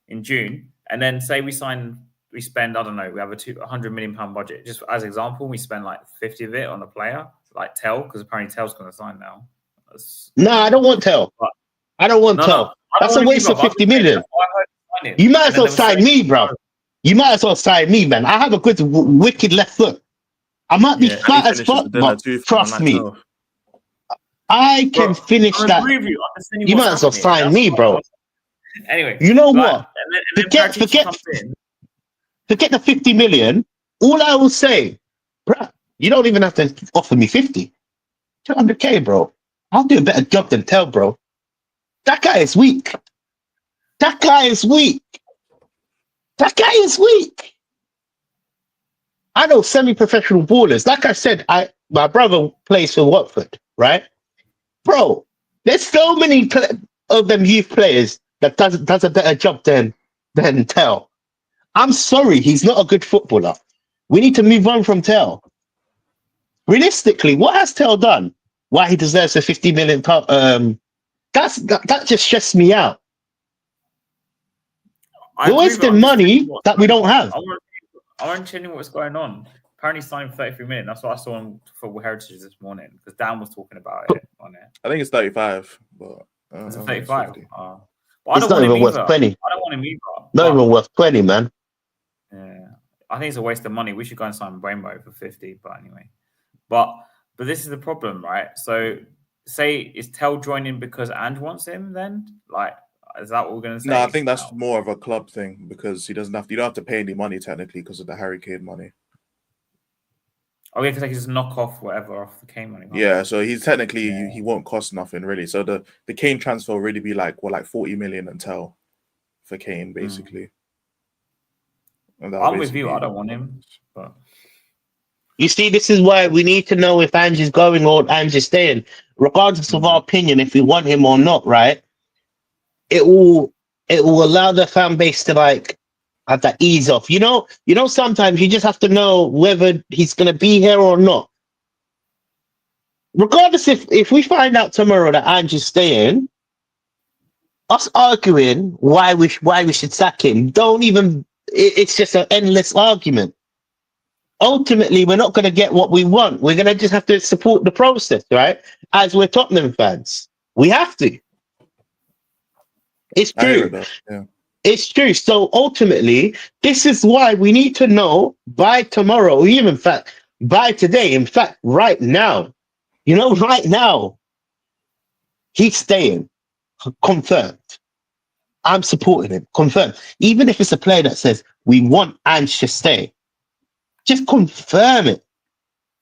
Speaker 1: in June, and then say we spend, I don't know, we have a £100 million budget. Just as example, we spend like 50 of it on a player, like Tell, because apparently Tell's going to sign now.
Speaker 2: No, I don't want Tell.
Speaker 1: But,
Speaker 2: I don't want
Speaker 1: no,
Speaker 2: Tell.
Speaker 1: I
Speaker 2: That's
Speaker 1: don't
Speaker 2: a
Speaker 1: want
Speaker 2: waste
Speaker 1: to
Speaker 2: of
Speaker 1: give up.
Speaker 2: 50 million.
Speaker 1: That's why I heard sign him.
Speaker 2: You might
Speaker 1: And
Speaker 2: as
Speaker 1: then
Speaker 2: well
Speaker 1: they were
Speaker 2: sign
Speaker 1: saying,
Speaker 2: me, bro. You might as well sign me, man. I have a good, wicked left foot. I might be
Speaker 3: Yeah, and he
Speaker 2: fat as
Speaker 3: finishes
Speaker 2: fuck,
Speaker 3: the dinner
Speaker 2: but
Speaker 3: too. From
Speaker 2: trust
Speaker 3: the
Speaker 2: me,
Speaker 3: night of.
Speaker 2: I can
Speaker 1: Bro,
Speaker 2: finish
Speaker 1: I
Speaker 2: that.
Speaker 1: agree with you. I'm just telling
Speaker 2: You
Speaker 1: what's
Speaker 2: might as well
Speaker 1: happening.
Speaker 2: sign
Speaker 1: That's
Speaker 2: me,
Speaker 1: what
Speaker 2: bro.
Speaker 1: Anyway,
Speaker 2: You know
Speaker 1: like,
Speaker 2: what?
Speaker 1: And then Paratici comes in.
Speaker 2: Forget the 50 million. All I will say, bro, you don't even have to offer me 50. 200K, bro. I'll do a better job than Tell, bro. That guy is weak. That guy is weak. That guy is weak. I know semi-professional ballers. Like I said, my brother plays for Watford, right? Bro, there's so many of them youth players that does a better job than Tell. I'm sorry, he's not a good footballer. We need to move on from Tell. Realistically, what has Tell done? Why he deserves a 50 million? That just stresses me out. We're wasting money that we don't have.
Speaker 1: I want to tell you what's going on. Apparently, signed 33 million. That's what I saw on Football Heritage this morning because Dan was talking about it on it.
Speaker 3: I think it's 35, but
Speaker 1: it's a 35.
Speaker 2: But I don't want him worth 20.
Speaker 1: I don't want him either.
Speaker 2: Not even worth 20, man.
Speaker 1: Yeah, I think it's a waste of money. We should go and sign Rainbow for 50. But anyway, but this is the problem, right? So, say is Tell joining because Ange wants him? Then, like, is that what we're going to say?
Speaker 3: No, I think that's more of a club thing because he doesn't have. You don't have to pay any money technically because of the Harry Kane money.
Speaker 1: Oh, yeah, because they can just knock off whatever off the Kane money.
Speaker 3: Yeah, so he's technically he won't cost nothing really. So the Kane transfer will really be like 40 million until for Kane basically.
Speaker 1: I'm with you. I don't want him, but
Speaker 2: you see, this is why we need to know if Ange is going or Ange is staying, regardless of our opinion, if we want him or not. Right? It will allow the fan base to like have that ease off. You know, sometimes you just have to know whether he's going to be here or not. Regardless, if we find out tomorrow that Ange is staying, us arguing why we should sack him, it's just an endless argument. Ultimately, we're not going to get what we want. We're going to just have to support the process, right? As we're Tottenham fans, we have to. It's true.
Speaker 3: Yeah.
Speaker 2: It's true. So ultimately, this is why we need to know by tomorrow, or even in fact, by today, in fact, right now, right now, he's staying. Confirmed. I'm supporting him. Confirmed. Even if it's a player that says, we want Ange to stay, just confirm it.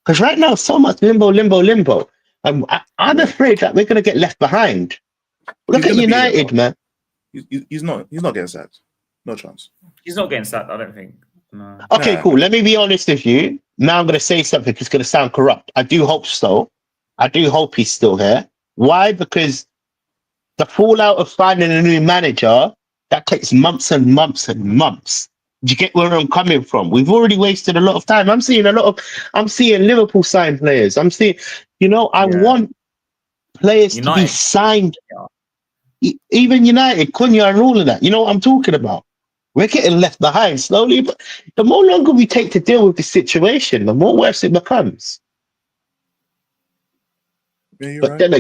Speaker 2: Because right now, so much limbo. I'm afraid that we're going to get left behind. Look at United, man.
Speaker 3: He's not getting sacked. No chance.
Speaker 1: He's not getting sacked, I don't think. No.
Speaker 2: Okay, cool. Let me be honest with you. Now I'm going to say something that's going to sound corrupt. I do hope so. I do hope he's still here. Why? Because the fallout of finding a new manager, that takes months and months and months. Do you get where I'm coming from? We've already wasted a lot of time. I'm seeing Liverpool sign players. I'm seeing, I want players to be signed. Even United, Cunha and all of that. You know what I'm talking about? We're getting left behind slowly, but the more longer we take to deal with the situation, the more worse it becomes.
Speaker 3: Yeah, you're
Speaker 2: But
Speaker 3: right.
Speaker 2: then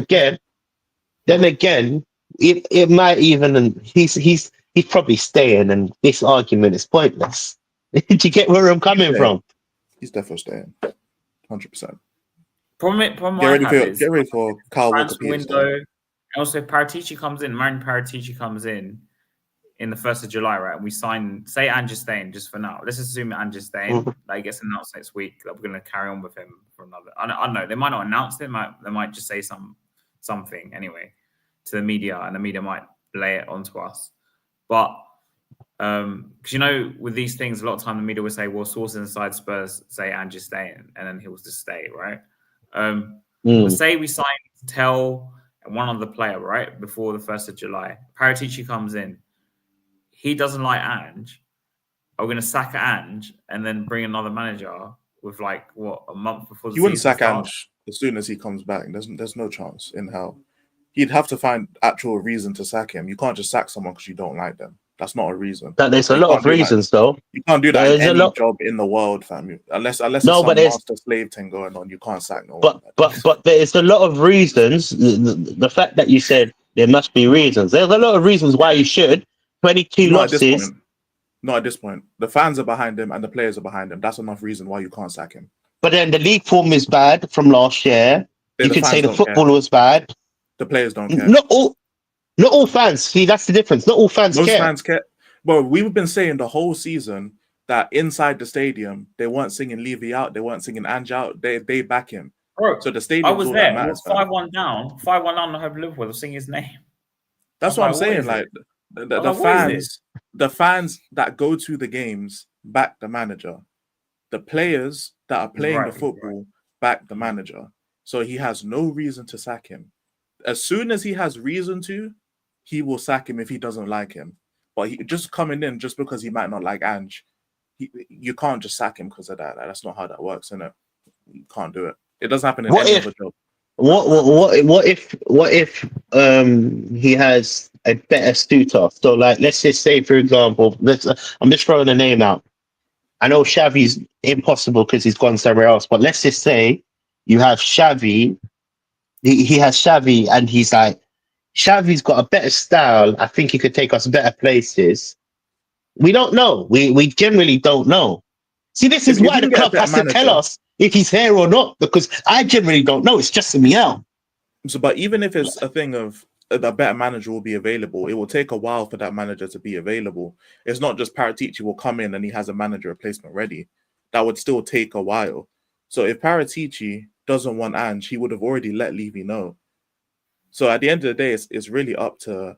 Speaker 2: again, it might even he's probably staying, and this argument is pointless. Do you get where I'm coming
Speaker 3: Yeah.
Speaker 2: from?
Speaker 3: He's definitely staying. 100%.
Speaker 1: Problem
Speaker 3: Get
Speaker 1: I
Speaker 3: ready
Speaker 1: have
Speaker 3: for
Speaker 1: is
Speaker 3: get ready for Kyle Walker
Speaker 1: transfer
Speaker 3: Peters.
Speaker 1: window. And also, if Paratici comes in, Marin Paratici comes in the 1st of July, right? And we sign, say Ange is staying just for now. Let's assume Ange is staying.
Speaker 2: Mhm.
Speaker 1: Like, it gets announced next week that we're going to carry on with him for another. I don't know. They might not announce it. They might just say something anyway to the media, and the media might lay it onto us. But because with these things, a lot of time the media will say, "Well, sources inside Spurs say Ange is staying," and then he was to stay, right? But say we sign Tell and one other player, right, before the 1st of July. Paratici comes in. He doesn't like Ange. Are we going to sack Ange and then bring another manager with a month before the
Speaker 3: He wouldn't
Speaker 1: season
Speaker 3: sack
Speaker 1: starts?
Speaker 3: Ange as soon as he comes back. There's no chance in hell. He'd have to find actual reason to sack him. You can't just sack someone because you don't like them. That's not a reason.
Speaker 2: There's a lot of reasons, though.
Speaker 3: You can't do that
Speaker 2: There's
Speaker 3: in
Speaker 2: a
Speaker 3: any
Speaker 2: lot.
Speaker 3: job in the world, fam. Unless
Speaker 2: No,
Speaker 3: it's
Speaker 2: but
Speaker 3: some
Speaker 2: there's
Speaker 3: master slave thing going on, you can't sack no one.
Speaker 2: but there's a lot of reasons. The fact that you said there must be reasons. There's a lot of reasons why you should. 22
Speaker 3: Not at this
Speaker 2: losses.
Speaker 3: point. Not at this point. The fans are behind him and the players are behind him. That's enough reason why you can't sack him.
Speaker 2: But then the league form is bad from last year. You could say the football was bad.
Speaker 3: The players don't care.
Speaker 2: Not all fans. See, that's the difference. Not all fans
Speaker 3: Most
Speaker 2: care.
Speaker 3: fans care. Well, we've been saying the whole season that inside the stadium they weren't singing Levy out, they weren't singing Ange out. They back him.
Speaker 1: Bro,
Speaker 3: so the stadium.
Speaker 1: I was there. It was 5-1 down. 5-1 down. I have Liverpool. They'll sing his name.
Speaker 3: That's what I'm saying. Like the fans that go to the games back the manager. The players that are playing the football back the manager. So he has no reason to sack him. As soon as he has reason to, he will sack him if he doesn't like him. But he just coming in just because he might not like Ange, you can't just sack him because of that. That's not how that works, innit? You can't do it. It doesn't happen in any other job.
Speaker 2: What if he has a better suitor? So like, let's just say, for example, I'm just throwing a name out. I know Xavi's impossible because he's gone somewhere else, but let's just say you have Xavi. He has Xavi, and he's like, Xavi's got a better style. I think he could take us better places. We don't know. We generally don't know. See, this is why the club has to tell us if he's here or not, because I generally don't know. It's just me out.
Speaker 3: So, but even if it's a thing of a better manager will be available, it will take a while for that manager to be available. It's not just Paratici will come in and he has a manager replacement ready. That would still take a while. So if Paratici doesn't want Ange, he would have already let Levy know. So at the end of the day, it's really up to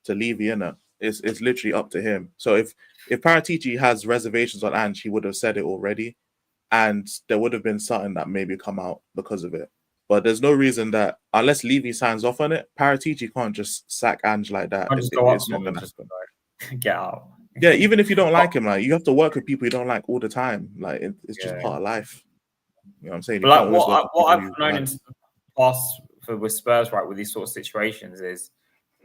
Speaker 3: Levy, innit? It's literally up to him. So if Paratici has reservations on Ange, he would have said it already, and there would have been something that maybe come out because of it. But there's no reason that unless Levy signs off on it, Paratici can't just sack Ange like that.
Speaker 1: It's not going to happen. Get out.
Speaker 3: Yeah, even if you don't like him, like you have to work with people you don't like all the time. Like it's just part of life. You know what I'm saying?
Speaker 1: But like what I've known in the past with Spurs, right, with these sort of situations is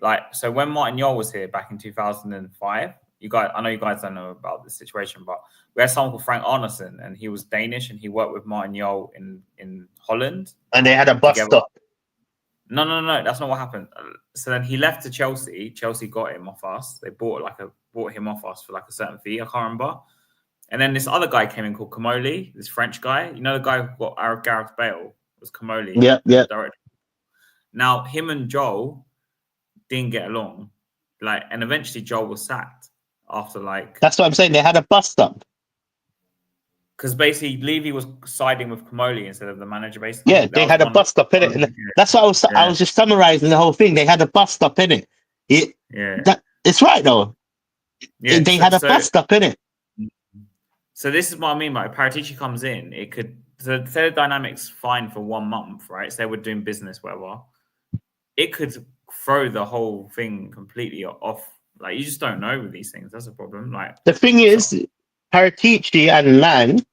Speaker 1: like, so when Martin Jol was here back in 2005, I know you guys don't know about this situation, but we had someone called Frank Arnesen, and he was Danish, and he worked with Martin Jol in Holland.
Speaker 2: And they had a bus stop.
Speaker 1: No, that's not what happened. So then he left to Chelsea. Chelsea got him off us. They bought him off us for like a certain fee. I can't remember. And then this other guy came in called Comoli, this French guy. You know the guy who got Gareth Bale was Comoli.
Speaker 2: Yeah.
Speaker 1: Director. Now him and Joel didn't get along, and eventually Joel was sacked after like.
Speaker 2: That's what I'm saying. They had a bus stop.
Speaker 1: Because basically Levy was siding with Comoli instead of the manager. Basically,
Speaker 2: yeah, they had a bus stop in it. That's what I was just summarizing the whole thing. They had a bus stop in it. It's right though. Yeah, they had a bus stop in it.
Speaker 1: So this is what I mean by Paratici comes in. It could the dynamics fine for 1 month, right? So they were doing business, whatever. It could throw the whole thing completely off. Like you just don't know with these things. That's a problem. Like
Speaker 2: the thing is, Paratici and Lang,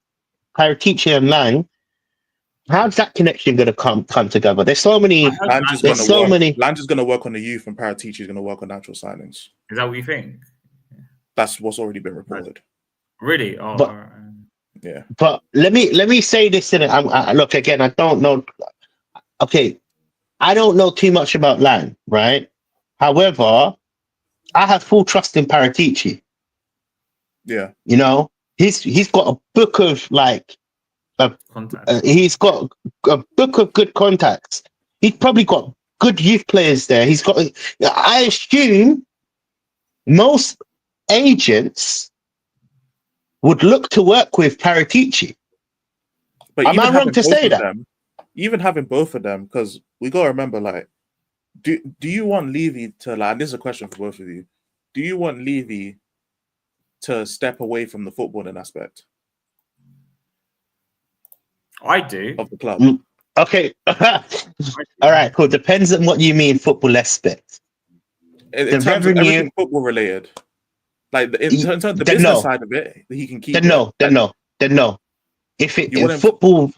Speaker 2: how's that connection going to come together? There's so many.
Speaker 3: Lange is going to work on the youth, and Paratici is going to work on natural signings.
Speaker 1: Is that what you think?
Speaker 3: That's what's already been reported.
Speaker 1: Really? Oh,
Speaker 2: but, yeah. But let me say this in it. Look again. I don't know. Okay, I don't know too much about Lang, right? However, I have full trust in Paratici.
Speaker 3: Yeah.
Speaker 2: You know, he's got a book of like
Speaker 1: Contact.
Speaker 2: he's got a book of good contacts. He's probably got good youth players there. He's got. I assume most agents would look to work with Paratici.
Speaker 3: But
Speaker 2: Am I wrong to say that?
Speaker 3: Even having both of them, because we gotta remember, like, do you want Levy to, like, and this is a question for both of you, do you want Levy to step away from the footballing aspect
Speaker 1: I do.
Speaker 3: of the club?
Speaker 2: Okay. All right, cool. Depends on what you mean football aspect.
Speaker 3: In terms of everything football related. Like in terms of the business side of it, he can keep
Speaker 2: then no. If football,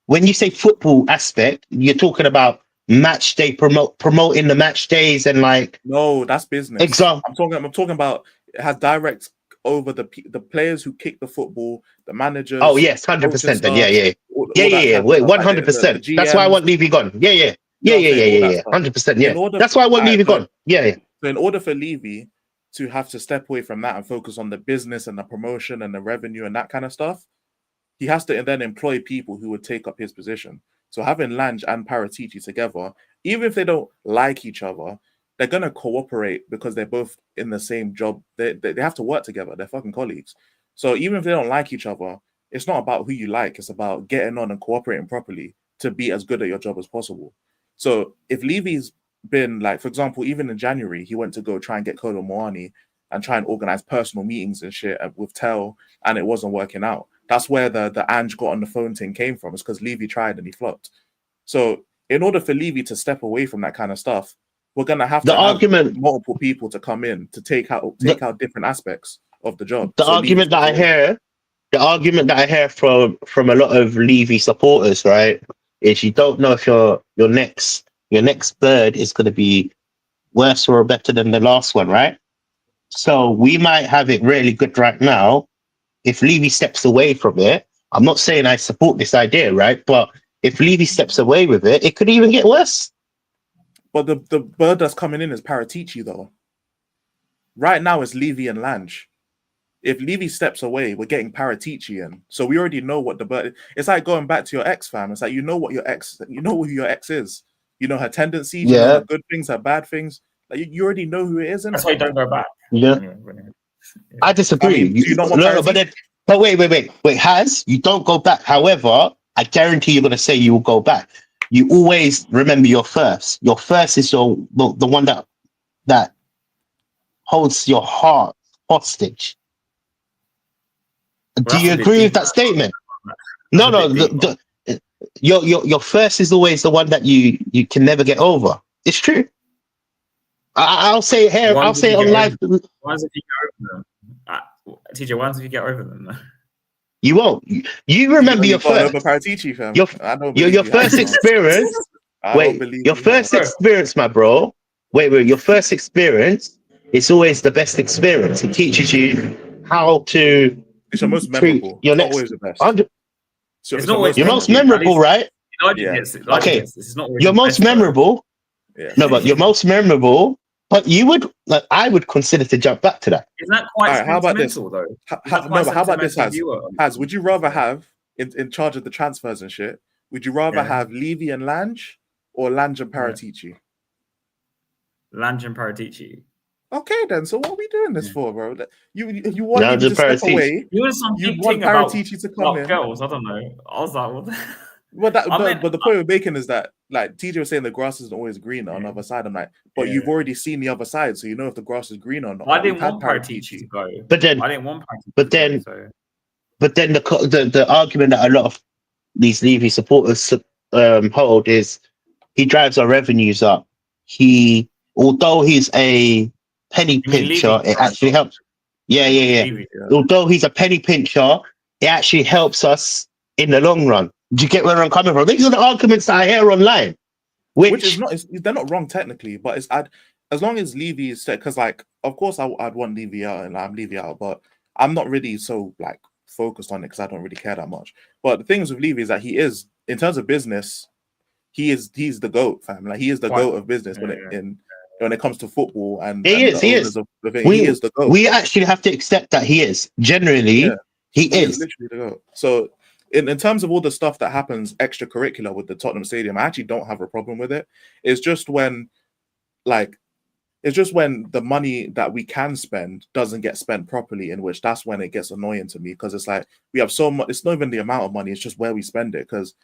Speaker 2: when you say football aspect, you're talking about match day promoting the match days and like.
Speaker 3: No, that's business.
Speaker 2: Example.
Speaker 3: I'm talking about it has direct over the players who kick the football, the managers.
Speaker 2: Oh yes, 100%. Then yeah. Wait, 100%. That's why I want Levy gone. Yeah. 100%. Yeah. That's why I want Levy gone. Yeah.
Speaker 3: So in order for Levy to have to step away from that and focus on the business and the promotion and the revenue and that kind of stuff, he has to then employ people who would take up his position. So having Lange and Paratici together, even if they don't like each other, they're going to cooperate because they're both in the same job. They have to work together. They're fucking colleagues. So even if they don't like each other, it's not about who you like. It's about getting on and cooperating properly to be as good at your job as possible. So if Levy's been like, for example, even in January, he went to go try and get Kolo Muani and try and organize personal meetings and shit with Tel, and it wasn't working out. That's where the Ange got on the phone thing came from. It's because Levy tried and he flopped. So in order for Levy to step away from that kind of stuff, we're gonna have to have multiple people to come in to take out different aspects of the job.
Speaker 2: The argument that I hear from a lot of Levy supporters, right, is you don't know if your next bird is going to be worse or better than the last one, right? So we might have it really good right now. If Levy steps away from it, I'm not saying I support this idea, right? But if Levy steps away with it, it could even get worse.
Speaker 3: But the bird that's coming in is Paratici, though. Right now, it's Levy and Lange. If Levy steps away, we're getting Paratici in. So we already know what the bird. It's like going back to your ex, fam. It's like you know who your ex is. You know her tendencies, you know her good things, her bad things. Like you already know who it is.
Speaker 1: That's why you don't go back.
Speaker 2: Yeah. I disagree.
Speaker 3: Do you not want Paratici?
Speaker 2: But wait, Has, you don't go back. However, I guarantee you're going to say you will go back. You always remember your first. Your first is the one that holds your heart hostage. Do you agree with that statement? No. Your first is always the one that you can never get over. It's true. I'll say it here. I'll say it on live.
Speaker 1: Once if you get over them, TJ. Once if you get over them,
Speaker 2: you won't. You remember your first.
Speaker 3: Paratici, fam.
Speaker 2: Your first experience. Your first experience, my bro. Wait. Your first experience is always the best experience. It teaches you how to.
Speaker 3: It's your most memorable.
Speaker 2: Your next.
Speaker 3: Always the best.
Speaker 1: It's not always
Speaker 2: your most memorable, right?
Speaker 1: Okay.
Speaker 2: Your most memorable.
Speaker 3: Yeah.
Speaker 2: No, but your most memorable. But you would, like, I would consider to jump back to that.
Speaker 1: Isn't that quite
Speaker 3: how about this?
Speaker 1: Though?
Speaker 3: How about this, Has? Would you rather have in charge of the transfers and shit? Would you rather have Levy and Lange or Lange and Paratici?
Speaker 1: Lange and Paratici.
Speaker 3: Okay, then. So what are we doing this for, bro? You want him to step away?
Speaker 1: You want
Speaker 3: Paratici to come in?
Speaker 1: Girls, I don't know. I was like, what?
Speaker 3: But the point we're making is that, like, TJ was saying, the grass isn't always greener on the other side. I'm like, but you've already seen the other side, so you know if the grass is green or not.
Speaker 1: I didn't want Paratici to go.
Speaker 2: But then,
Speaker 1: I didn't want Paratici.
Speaker 2: But then the argument that a lot of these Levy supporters hold is he drives our revenues up. Although he's a penny pincher, it actually helps. Yeah. Although he's a penny pincher, it actually helps us in the long run. Do you get where I'm coming from? These are the arguments that I hear online. Which
Speaker 3: is not, they're not wrong technically, but it's as long as Levy is set, because, like, of course I'd want Levy out and I'm Levy out, but I'm not really so, like, focused on it because I don't really care that much. But the things with Levy is that he is, in terms of business, he's the GOAT, fam. Like he is the
Speaker 1: Quite-
Speaker 3: GOAT of business when it comes to football and
Speaker 2: He
Speaker 3: and
Speaker 2: is,
Speaker 3: the
Speaker 2: he
Speaker 3: owners
Speaker 2: is.
Speaker 3: of the thing. He is the GOAT.
Speaker 2: We actually have to accept that he is. Generally,
Speaker 3: Yeah.
Speaker 2: he
Speaker 3: He is
Speaker 2: is.
Speaker 3: literally the GOAT. So in terms of all the stuff that happens extracurricular with the Tottenham Stadium, I actually don't have a problem with it. It's just when the money that we can spend doesn't get spent properly, in which that's when it gets annoying to me, because it's like we have so much. It's not even the amount of money, it's just where we spend it. Because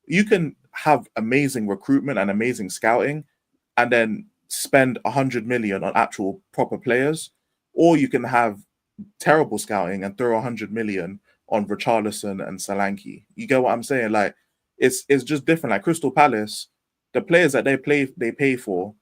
Speaker 3: you can have amazing recruitment and amazing scouting and then spend 100 million on actual proper players, or you can have terrible scouting and throw 100 million on Richarlison and Solanke. You get what I'm saying? Like it's just different. Like Crystal Palace, the players that they pay for,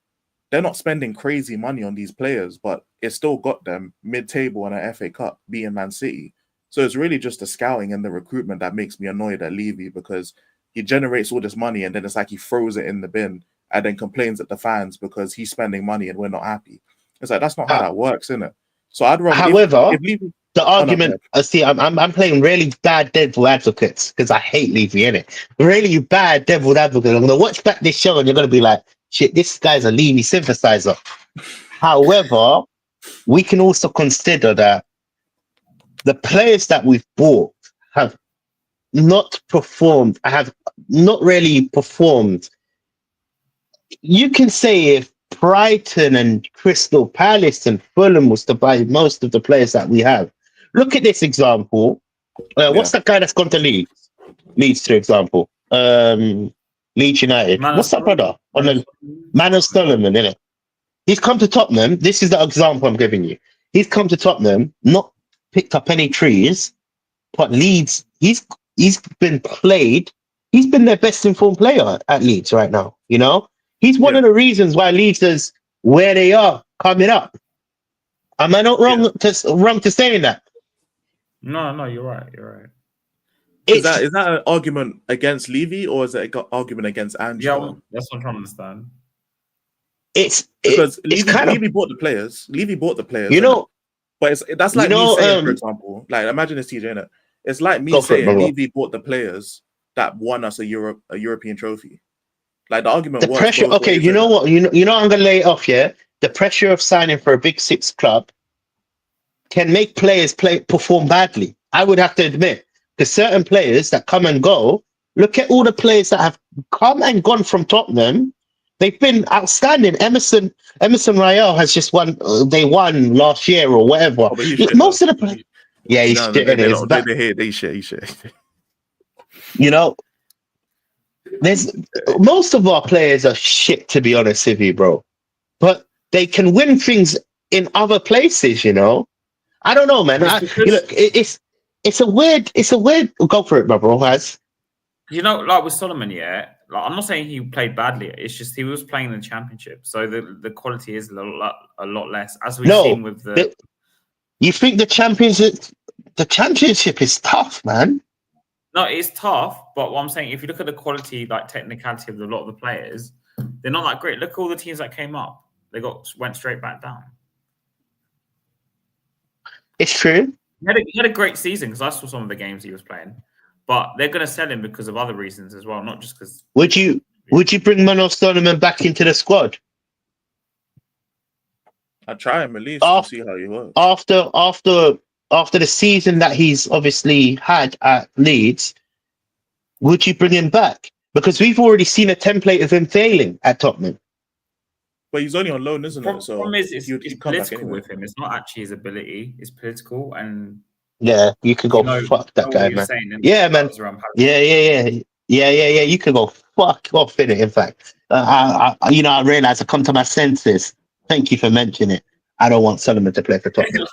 Speaker 3: they're not spending crazy money on these players, but it still got them mid-table in an FA Cup, being Man City. So it's really just the scouting and the recruitment that makes me annoyed at Levy, because he generates all this money and then it's like he throws it in the bin and then complains at the fans because he's spending money and we're not happy. It's like, that's not how that works, isn't it? So I'd rather.
Speaker 2: However,
Speaker 3: if Levy,
Speaker 2: the argument, see, I'm playing really bad devil advocates because I hate Levy, innit? Really bad devil advocate. I'm going to watch back this show and you're going to be like, shit, this guy's a Levy sympathizer. However, we can also consider that the players that we've bought have not really performed. You can say if Brighton and Crystal Palace and Fulham was to buy most of the players that we have. Look at this example. What's that guy that's gone to Leeds? Leeds, for example. Leeds United. What's that brother? On the Manos Solomon, innit? He's come to Tottenham. This is the example I'm giving you. He's come to Tottenham, not picked up any trees, but Leeds, he's been played. He's been their best informed player at Leeds right now, you know? He's one of the reasons why Leeds is where they are coming up. Am I not wrong to saying that?
Speaker 1: No, you're right.
Speaker 3: Is that an argument against Levy, or is it an argument against Angelo?
Speaker 1: Yeah, that's what I'm trying to understand.
Speaker 3: Because Levy bought the players. Levy bought the players.
Speaker 2: You know,
Speaker 3: but that's like me saying, for example, like imagine this, TJ, innit? It's like me saying Levy bought the players that won us a European trophy. Like the argument.
Speaker 2: The pressure. Okay, you know what? You know, I'm gonna lay it off here. The pressure of signing for a Big Six club can make players perform badly. I would have to admit, because certain players that come and go. Look at all the players that have come and gone from Tottenham. They've been outstanding. Emerson Royale has just won. They won last year or whatever. Most of the players. Yeah, he's shit.
Speaker 3: They shit.
Speaker 2: You know, most of our players are shit, to be honest with you, bro. But they can win things in other places, you know. I don't know, man. It's a weird. Go for it, my bro.
Speaker 1: You know, like with Solomon, like I'm not saying he played badly. It's just he was playing in the Championship, so the quality is a lot less, as we've seen with the.
Speaker 2: You think the Championship is tough, man?
Speaker 1: No, it's tough, but what I'm saying, if you look at the quality, like technicality of a lot of the players, they're not that great. Look at all the teams that came up; they went straight back down.
Speaker 2: It's true.
Speaker 1: He had a great season because I saw some of the games he was playing, but they're going to sell him because of other reasons as well, not just because.
Speaker 2: Would you bring Manos Solomon back into the squad?
Speaker 3: I'd try him at least to see how he works.
Speaker 2: After the season that he's obviously had at Leeds, would you bring him back? Because we've already seen a template of him failing at Tottenham.
Speaker 3: But he's only on loan, isn't it? So
Speaker 1: the problem is it's political with him. It's not actually his ability. It's political, and
Speaker 2: you can go fuck that guy, man. Yeah, man. Yeah. You can go fuck off in it. In fact, I realize I come to my senses. Thank you for mentioning it. I don't want Solomon to play for Tottenham.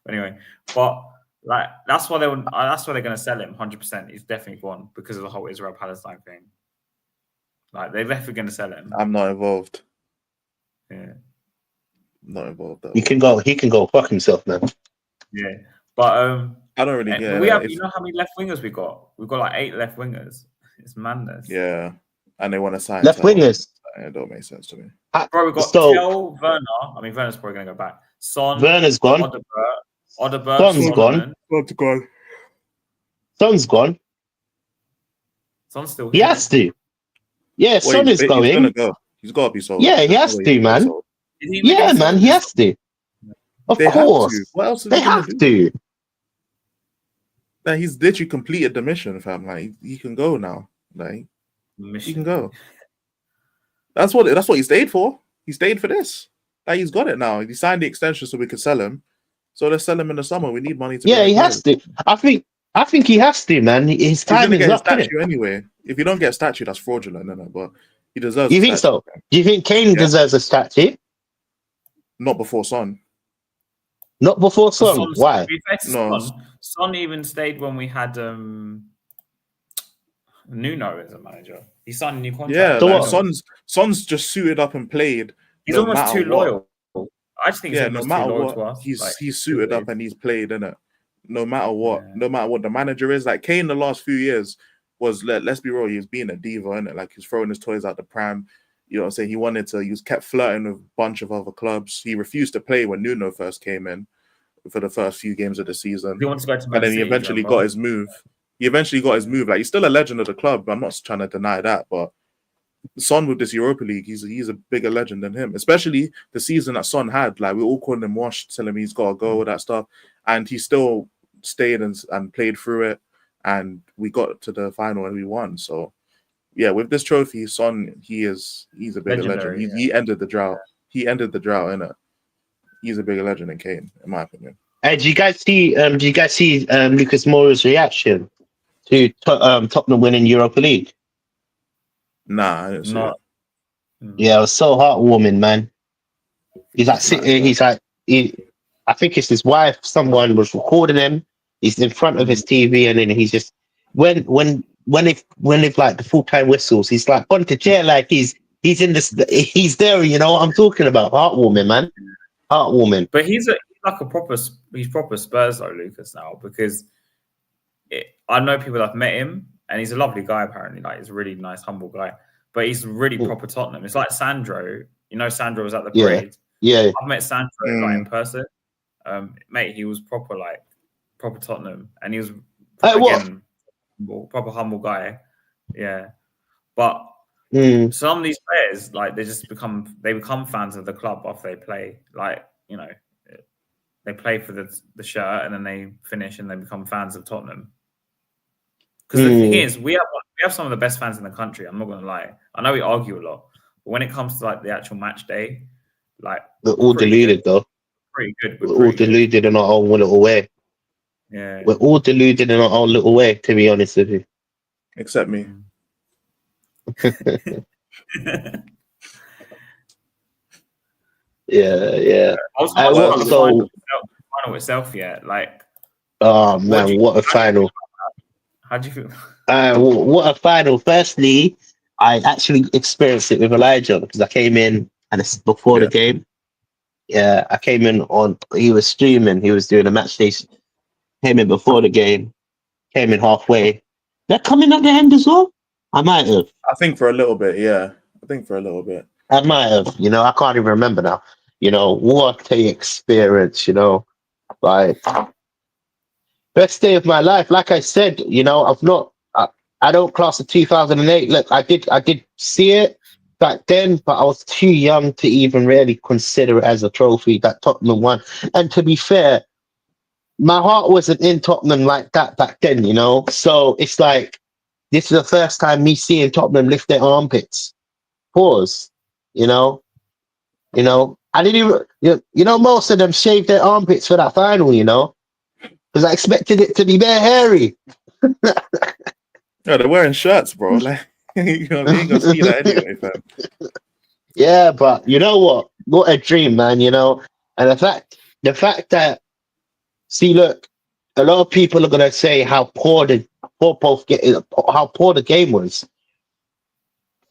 Speaker 1: Anyway, but like that's why they're going to sell him 100%. He's definitely gone because of the whole Israel Palestine thing. Like they're definitely going to sell him.
Speaker 3: I'm not involved.
Speaker 1: Yeah,
Speaker 3: not involved.
Speaker 2: He can go fuck himself, man.
Speaker 1: Yeah, but
Speaker 3: I don't really get.
Speaker 1: We have. You know how many left wingers we got? We've got like 8 left wingers. It's madness.
Speaker 3: Yeah, and they want to sign
Speaker 2: left wingers.
Speaker 3: It don't make sense to me.
Speaker 1: Bro, we've got Tel, Werner. I mean, Werner's probably going to go back. Son,
Speaker 2: Werner's gone.
Speaker 1: Odeberg,
Speaker 2: Son's gone. Son's gone.
Speaker 1: Son's still here.
Speaker 2: He has to. Yeah,
Speaker 3: Well,
Speaker 2: Son is
Speaker 3: he's gonna
Speaker 2: going.
Speaker 3: go. He's got to be sold.
Speaker 2: Yeah, he
Speaker 3: There's no
Speaker 2: has
Speaker 3: way
Speaker 2: to,
Speaker 3: he's gonna be
Speaker 2: man.
Speaker 3: sold.
Speaker 1: Is he gonna
Speaker 2: Yeah,
Speaker 1: get
Speaker 2: man,
Speaker 1: sold
Speaker 2: he
Speaker 1: this
Speaker 2: has to. Of
Speaker 3: They have
Speaker 2: course,
Speaker 3: to. What else are
Speaker 2: they
Speaker 3: they gonna
Speaker 2: have
Speaker 3: do?
Speaker 2: to.
Speaker 3: Like, he's literally completed the mission, fam. Like, he can go now. Like,
Speaker 1: mission?
Speaker 3: he can go. That's what he stayed for. He stayed for this. Like, he's got it now. He signed the extension so we could sell him. So let's sell him in the summer. We need money to
Speaker 2: Yeah,
Speaker 3: bring
Speaker 2: he
Speaker 3: him
Speaker 2: has
Speaker 3: home.
Speaker 2: to. I think he has to, man. His
Speaker 3: He's
Speaker 2: time
Speaker 3: gonna
Speaker 2: is
Speaker 3: get his
Speaker 2: up, innit?
Speaker 3: statue anyway. If you don't get a statue, that's fraudulent, isn't it? But he deserves
Speaker 2: Do you
Speaker 3: a
Speaker 2: think
Speaker 3: statue.
Speaker 2: so? Do you think Kane
Speaker 3: Yeah.
Speaker 2: deserves a statue?
Speaker 3: Not before Son.
Speaker 2: Not before Son. Why?
Speaker 1: To be fair to
Speaker 3: No.
Speaker 1: Son even stayed when we had Nuno as a manager. He signed a new contract.
Speaker 3: Yeah,
Speaker 2: So
Speaker 3: like
Speaker 2: what?
Speaker 3: Son's just suited up and played.
Speaker 1: He's
Speaker 3: no
Speaker 1: almost
Speaker 3: matter
Speaker 1: too
Speaker 3: what.
Speaker 1: loyal. I just think he's
Speaker 3: Yeah, no
Speaker 1: almost too
Speaker 3: matter
Speaker 1: loyal
Speaker 3: what,
Speaker 1: to us.
Speaker 3: he's suited up and he's played, innit? No matter what,
Speaker 1: Yeah.
Speaker 3: no matter what the manager is. Like Kane, the last few years was let's be real, he was being a diva, innit? Like he's throwing his toys out the pram. You know what I'm saying? He was kept flirting with a bunch of other clubs. He refused to play when Nuno first came in for the first few games of the season.
Speaker 1: He wants to go to Man
Speaker 3: And then he
Speaker 1: City,
Speaker 3: eventually
Speaker 1: remember?
Speaker 3: got his move. Like he's still a legend of the club. I'm not trying to deny that, but Son with this Europa League, he's a bigger legend than him. Especially the season that Son had. Like we all called him washed, telling him he's got to go, all that stuff, and he still stayed and played through it. And we got to the final and we won. So yeah, with this trophy, Son, he's a bigger
Speaker 1: Legendary,
Speaker 3: legend. He ended the drought. He ended the drought, innit? He's a bigger legend than Kane, in my opinion.
Speaker 2: Did you guys see? Lucas Moura's reaction to Tottenham winning Europa League?
Speaker 3: Nah, I didn't see it.
Speaker 2: Yeah, it was so heartwarming, man. He's like
Speaker 3: That's
Speaker 2: sitting.
Speaker 3: nice,
Speaker 2: I think it's his wife. Someone was recording him. He's in front of his TV, and then he's just when if like the full-time whistles, he's like on to chair, like he's in this. He's there. You know what I'm talking about? Heartwarming, man. Heartwarming.
Speaker 1: But he's proper Spurs though, Lucas, now, because I know people that have met him and he's a lovely guy apparently. Like he's a really nice, humble guy. But he's really proper Tottenham. It's like Sandro. You know, Sandro was at the parade.
Speaker 2: Yeah.
Speaker 1: I've met Sandro like in person. Mate, he was proper Tottenham, and he was proper humble guy. Yeah, but some of these players, like they become fans of the club after they play. Like, you know, they play for the shirt and then they finish and they become fans of Tottenham. Because the thing is, we have some of the best fans in the country. I'm not gonna lie. I know we argue a lot, but when it comes to like the actual match day, like
Speaker 2: we're all deluded though.
Speaker 1: Pretty good.
Speaker 2: We're all deluded in our own little way.
Speaker 1: Yeah,
Speaker 2: we're all deluded in our own little way. To be honest with you,
Speaker 3: except me.
Speaker 2: Yeah.
Speaker 1: I was not the final itself yet. Like,
Speaker 2: oh man, what a final!
Speaker 1: How do you feel?
Speaker 2: What a final! Firstly, I actually experienced it with Elijah because I came in and it's before the game. Yeah, I came in on. He was streaming. He was doing a match day. Came in before the game. Came in halfway. They're coming at the end as well. I might have.
Speaker 3: I think for a little bit. Yeah, I think for a little bit.
Speaker 2: I might have. You know, I can't even remember now. You know, what a experience. You know, like best day of my life. Like I said, you know, I don't class the 2008. Look, I did see it back then, but I was too young to even really consider it as a trophy that Tottenham won. And to be fair, my heart wasn't in Tottenham like that back then, you know? So it's like, this is the first time me seeing Tottenham lift their armpits. Pause. You know? I didn't even, you know, most of them shaved their armpits for that final, you know? Because I expected it to be bare hairy.
Speaker 3: Yeah, they're wearing shirts, bro. Like, you know, they ain't gonna see that anyway, fam.
Speaker 2: Yeah, but you know what? What a dream, man, you know? And the fact that, see, look, a lot of people are gonna say how poor the game was.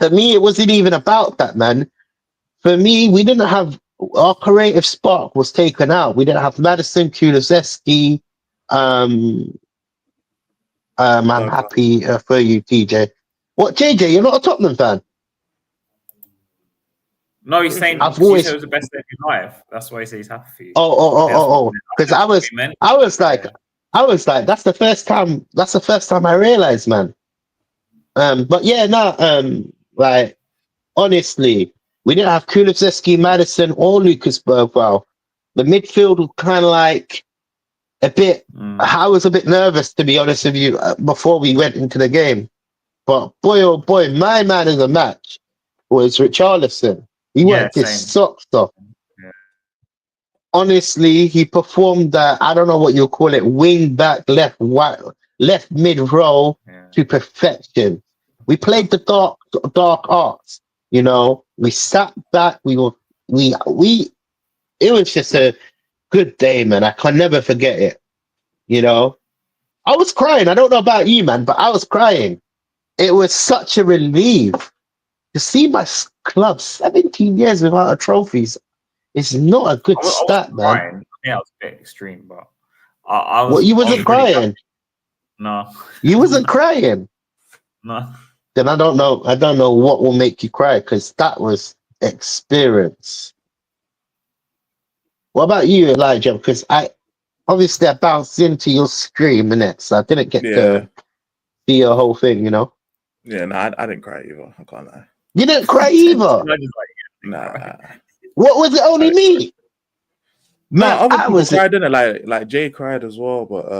Speaker 2: For me, it wasn't even about that, man. For me, we didn't have our creative spark was taken out. We didn't have Madison, Kulusevski. I'm happy for you, TJ. What, JJ? You're not a Tottenham fan?
Speaker 1: No, he's saying
Speaker 2: I've always...
Speaker 1: it was the best day of his life. That's why he says he's happy for you.
Speaker 2: Oh. Because I was like, that's the first time I realized, man. But yeah, no. Like, honestly, we didn't have Kulusevski, Madison, or Lucas Bergwall. The midfield was kind of like a bit. I was a bit nervous, to be honest with you, before we went into the game. But boy, oh boy, my man of the match was Richarlison. He worked his socks off.
Speaker 1: Yeah.
Speaker 2: Honestly, he performed I don't know what you call it, wing back, left mid row to perfection. We played the dark arts, you know. We sat back, it was just a good day, man. I can never forget it. You know, I was crying. I don't know about you, man, but I was crying. It was such a relief to see my club 17 years without a trophies. It's not a good stat, man.
Speaker 1: Crying. Yeah, it was a bit extreme, but I was.
Speaker 2: Well, you wasn't crying.
Speaker 1: No,
Speaker 2: you wasn't crying.
Speaker 1: No.
Speaker 2: Then I don't know. I don't know what will make you cry because that was experience. What about you, Elijah? Because I bounced into your stream, innit? So I didn't get to see your whole thing, you know?
Speaker 3: Yeah, no, I didn't cry either. I can't lie.
Speaker 2: You didn't cry either?
Speaker 3: Nah.
Speaker 2: What was it? Only me?
Speaker 3: Man, other people cried, didn't it? Like Jay cried as well, but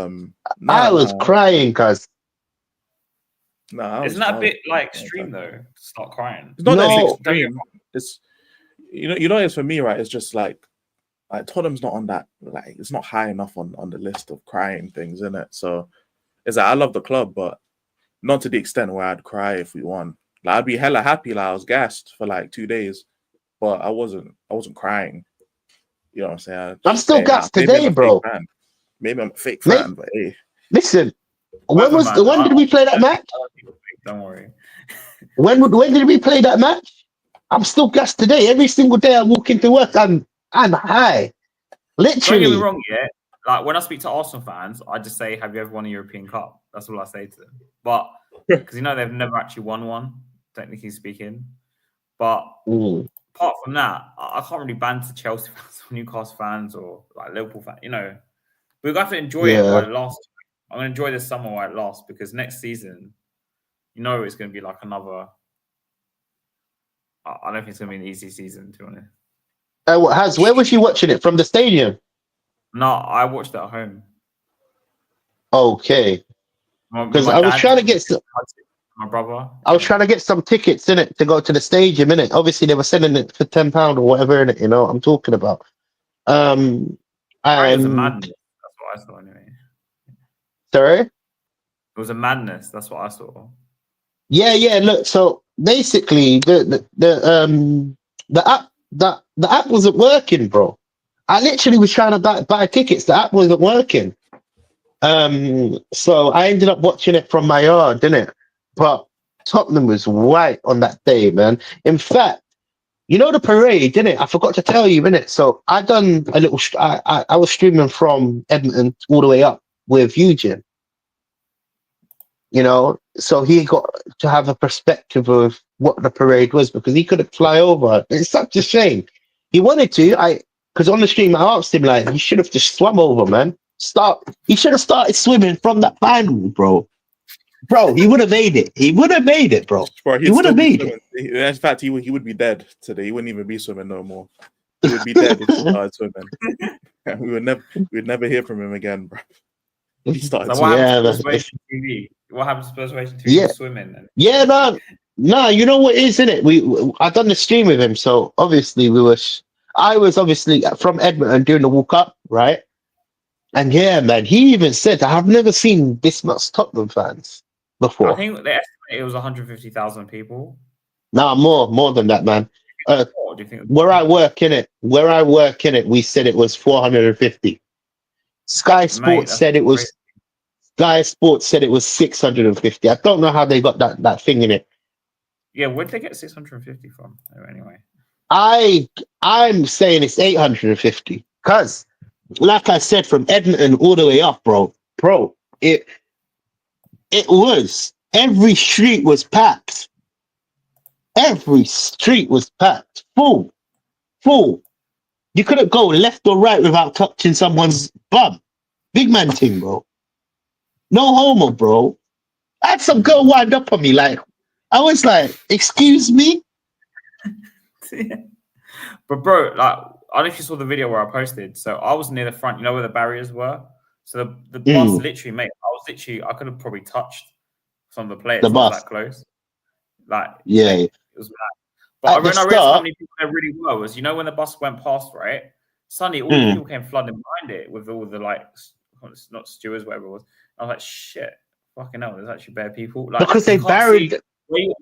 Speaker 2: I was crying, cuz.
Speaker 1: Isn't that a bit like extreme though? To start crying.
Speaker 3: It's not that extreme. It's you know, it's for me, right? It's just like Tottenham's not on that, like it's not high enough on the list of crying things, isn't it? So it's like I love the club, but not to the extent where I'd cry if we won. Like I'd be hella happy, like I was gassed for like 2 days, but I wasn't crying. You know what I'm saying?
Speaker 2: I'm still gassed today, bro.
Speaker 3: Maybe I'm a fake fan, but hey.
Speaker 2: Listen, when did we play that match?
Speaker 1: Don't worry.
Speaker 2: When did we play that match? I'm still gassed today. Every single day I walk into work, I'm high. Literally.
Speaker 1: Don't get me wrong, yeah. Like when I speak to Arsenal fans, I just say, "Have you ever won a European Cup?" That's all I say to them. But because they've never actually won one, technically speaking. But apart from that, I can't really banter Chelsea fans or Newcastle fans or like Liverpool fans. You know, we've got to enjoy it while it lasts. I'm gonna enjoy this summer while it lasts because next season, it's gonna be like another. I don't think it's gonna be an easy season, to be honest.
Speaker 2: Where was you watching it? From the stadium?
Speaker 1: No, I watched it at home.
Speaker 2: Okay. Because I was trying to get
Speaker 1: my brother.
Speaker 2: I was trying to get some tickets in it to go to the stadium, in it. Obviously, they were selling it for £10 or whatever in it. You know what I'm talking about.
Speaker 1: It was a madness. That's what I saw anyway.
Speaker 2: Sorry.
Speaker 1: It was a madness. That's what I saw.
Speaker 2: Yeah. Look, so basically, the app wasn't working, bro. I literally was trying to buy tickets. The app wasn't working. So I ended up watching it from my yard, didn't it? But Tottenham was white on that day, man. In fact, the parade, didn't it? I forgot to tell you, innit? So I done a little. I was streaming from Edmonton all the way up with Eugene. So he got to have a perspective of what the parade was because he couldn't fly over. It's such a shame. He wanted to. Because on the stream, I asked him, like, he should have just swum over, man. He should have started swimming from that final, bro. Bro, he would have made it. He would have made it, bro. He would have made it.
Speaker 3: In fact, he would be dead today. He wouldn't even be swimming no more. He would be dead if he started swimming. We would never hear from him again, bro. He started
Speaker 1: swimming. What happened to Spurs Racing TV?
Speaker 2: Yeah.
Speaker 1: Swimming then?
Speaker 2: Yeah, no, you know what it is, innit? I done the stream with him, so obviously I was obviously from Edmonton doing the walk up, right? And yeah, man, he even said, I've never seen this much Tottenham fans before.
Speaker 1: I think they estimated it was 150,000 people.
Speaker 2: Nah, more than that, man.
Speaker 1: Do you think
Speaker 2: where I work in it, we said it was 450. Sky Sports said it was 650. I don't know how they got that thing in it.
Speaker 1: Yeah, where'd they get 650 from? Anyway.
Speaker 2: I'm saying it's 850 because, like I said, from Edmonton all the way up, bro, it was every street was packed. Every street was packed, full. You couldn't go left or right without touching someone's bum. Big man thing, bro. No homo, bro. I had some girl wind up on me like, I was like, excuse me?
Speaker 1: But bro, like, I don't know if you saw the video where I posted. So I was near the front, you know where the barriers were. So the bus literally, mate, I could have probably touched some of the players.
Speaker 2: The
Speaker 1: I was
Speaker 2: bus.
Speaker 1: that close. Like,
Speaker 2: Yeah.
Speaker 1: mate, it was mad. But
Speaker 2: At the
Speaker 1: when I realized how
Speaker 2: start,
Speaker 1: many people there really were, was, you know, when the bus went past, right? Suddenly, all the people came flooding behind it with all the, like, not stewards, whatever it was. I was like, shit, fucking hell, there's actually bare people. Like,
Speaker 2: because
Speaker 1: you
Speaker 2: they
Speaker 1: can't
Speaker 2: buried.
Speaker 1: see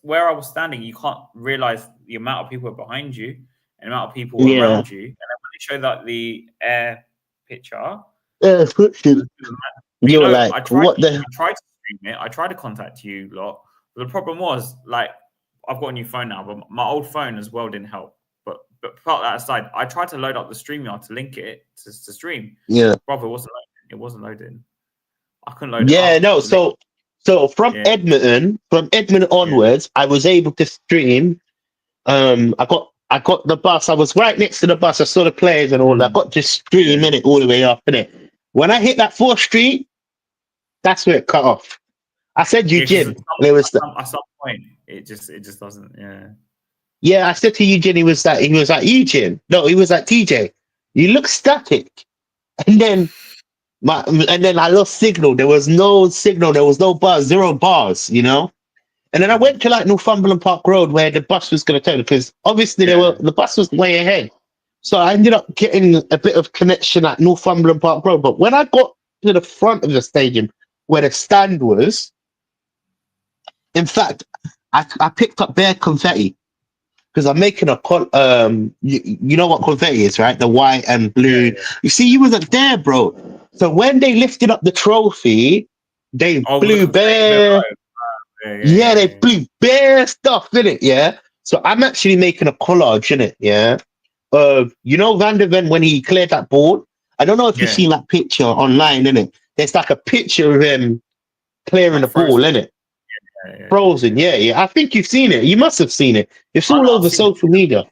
Speaker 1: where I was standing. You can't realize the amount of people behind you and the amount of people
Speaker 2: Yeah.
Speaker 1: around you. And then when they show that the air picture,
Speaker 2: You were like,
Speaker 1: I tried
Speaker 2: what the?
Speaker 1: to stream it. I tried to contact you lot. But the problem was, like, I've got a new phone now, but my old phone as well didn't help. But part that aside, I tried to load up the StreamYard to link it to stream.
Speaker 2: Yeah.
Speaker 1: Brother, it wasn't loading. I couldn't load it
Speaker 2: Yeah,
Speaker 1: up.
Speaker 2: no. So from Edmonton onwards, I was able to stream. I got the bus. I was right next to the bus. I saw the players and all that. I got to stream in it all the way up in it. When I hit that 4th Street, that's where it cut off. I said, Eugene,
Speaker 1: at some point, it just doesn't. Yeah.
Speaker 2: Yeah, I said to Eugene, he was like Eugene. No, he was like TJ. You look static, and then I lost signal. There was no signal. There was no buzz. 0 bars. You know. And then I went to like Northumberland Park Road where the bus was going to turn because obviously the bus was way ahead. So I ended up getting a bit of connection at Northumberland Park Road. But when I got to the front of the stadium where the stand was, in fact, I picked up bare confetti because I'm making a you know what confetti is, right? The white and blue.
Speaker 1: Yeah.
Speaker 2: You see, you wasn't there, bro. So when they lifted up the trophy, they blew bare. Yeah, they blew bare stuff in it. Yeah. So I'm actually making a collage in it. Yeah. You know Van der Ven when he cleared that board. I don't know if you've seen that picture online, in it. There's like a picture of him clearing the ball, in it. Frozen, yeah. I think you've seen it. You must have seen it. It's all over social media.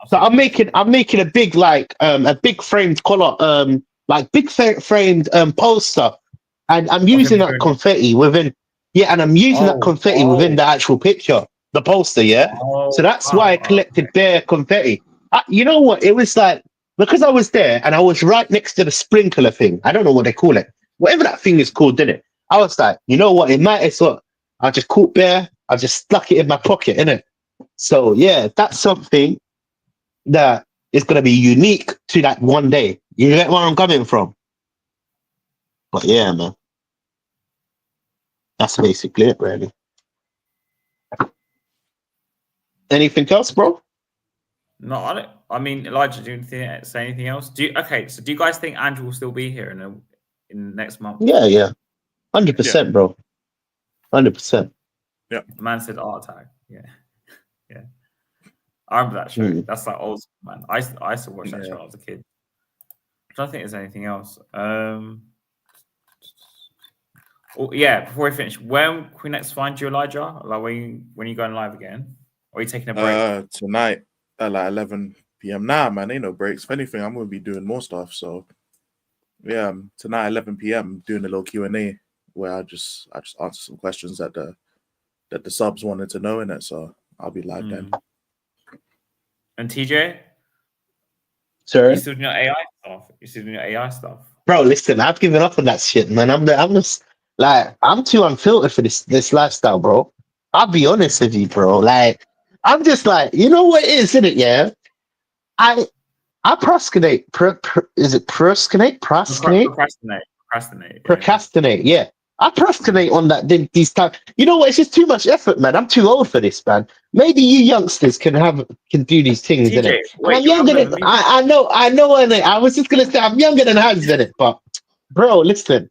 Speaker 2: So I'm making a big a big framed color, like big framed poster, and I'm using that confetti within. Yeah, and I'm using that confetti within the actual picture, the poster. Yeah. So that's why I collected bare confetti. You know what? It was like because I was there and I was right next to the sprinkler thing. I don't know what they call it. Whatever that thing is called, didn't it? I was like, you know what? It might as well. I just caught bare. I just stuck it in my pocket, innit? So yeah, that's something that is gonna be unique to that one day. You get where I'm coming from? But yeah, man. That's basically it, really. Anything else, bro?
Speaker 1: No, I don't. I mean, Elijah, do you say anything else? So do you guys think Andrew will still be here in next month?
Speaker 2: Yeah. 100%, bro. 100%.
Speaker 3: Yeah.
Speaker 1: The man said art attack. Yeah. I remember that show. That's like old school, man. I used to watch that show when I was a kid. I don't think there's anything else. Before we finish, when can we next find you, Elijah? Like when you going live again? Or are you taking a break?
Speaker 3: Tonight at like 11 p.m. Nah, man, ain't no breaks. If anything, I'm gonna be doing more stuff. So yeah, tonight 11 p.m. doing a little Q&A where I just answer some questions that the subs wanted to know in it. So I'll be live then.
Speaker 1: And TJ?
Speaker 2: Sir?
Speaker 1: You still doing your AI stuff?
Speaker 2: Bro, listen, I've given up on that shit, man. I'm just like, I'm too unfiltered for this lifestyle, bro. I'll be honest with you, bro. Like, I'm just like, you know what it is, isn't it? Yeah. I procrastinate. Is it procrastinate? Procrastinate, yeah. I procrastinate on that these times. You know what? It's just too much effort, man. I'm too old for this, man. Maybe you youngsters can do these things,
Speaker 1: TJ,
Speaker 2: innit? I'm younger than I know, innit? I was just gonna say I'm younger than Hans, innit? But bro, listen,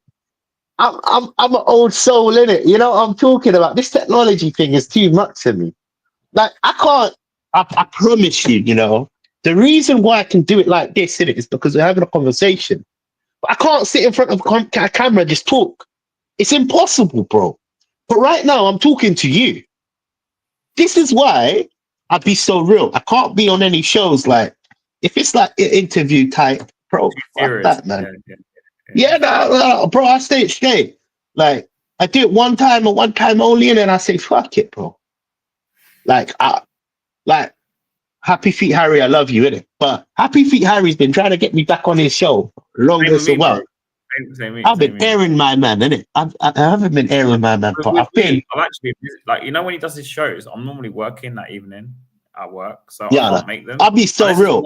Speaker 2: I'm an old soul, innit? You know what I'm talking about? This technology thing is too much for me. Like I can't. I promise you, you know, the reason why I can do it like this, innit, is because we're having a conversation. But I can't sit in front of a camera and just talk. It's impossible, bro. But right now, I'm talking to you. This is why I'd be so real. I can't be on any shows like, if it's like an interview type, bro, fuck that, man. No, bro, I stay straight. Like, I do it one time and one time only, and then I say, fuck it, bro. Like, Happy Feet Harry, I love you, innit? But Happy Feet Harry's been trying to get me back on his show longer
Speaker 1: Same with
Speaker 2: so
Speaker 1: me,
Speaker 2: well.
Speaker 1: bro. Same me,
Speaker 2: I've
Speaker 1: same
Speaker 2: been
Speaker 1: me.
Speaker 2: airing my man, innit? I haven't been airing my man, but I've been.
Speaker 1: I've actually, like, you know, when he does his shows, I'm normally working that evening at work, so
Speaker 2: Yeah,
Speaker 1: I can't make them.
Speaker 2: I'll be so real.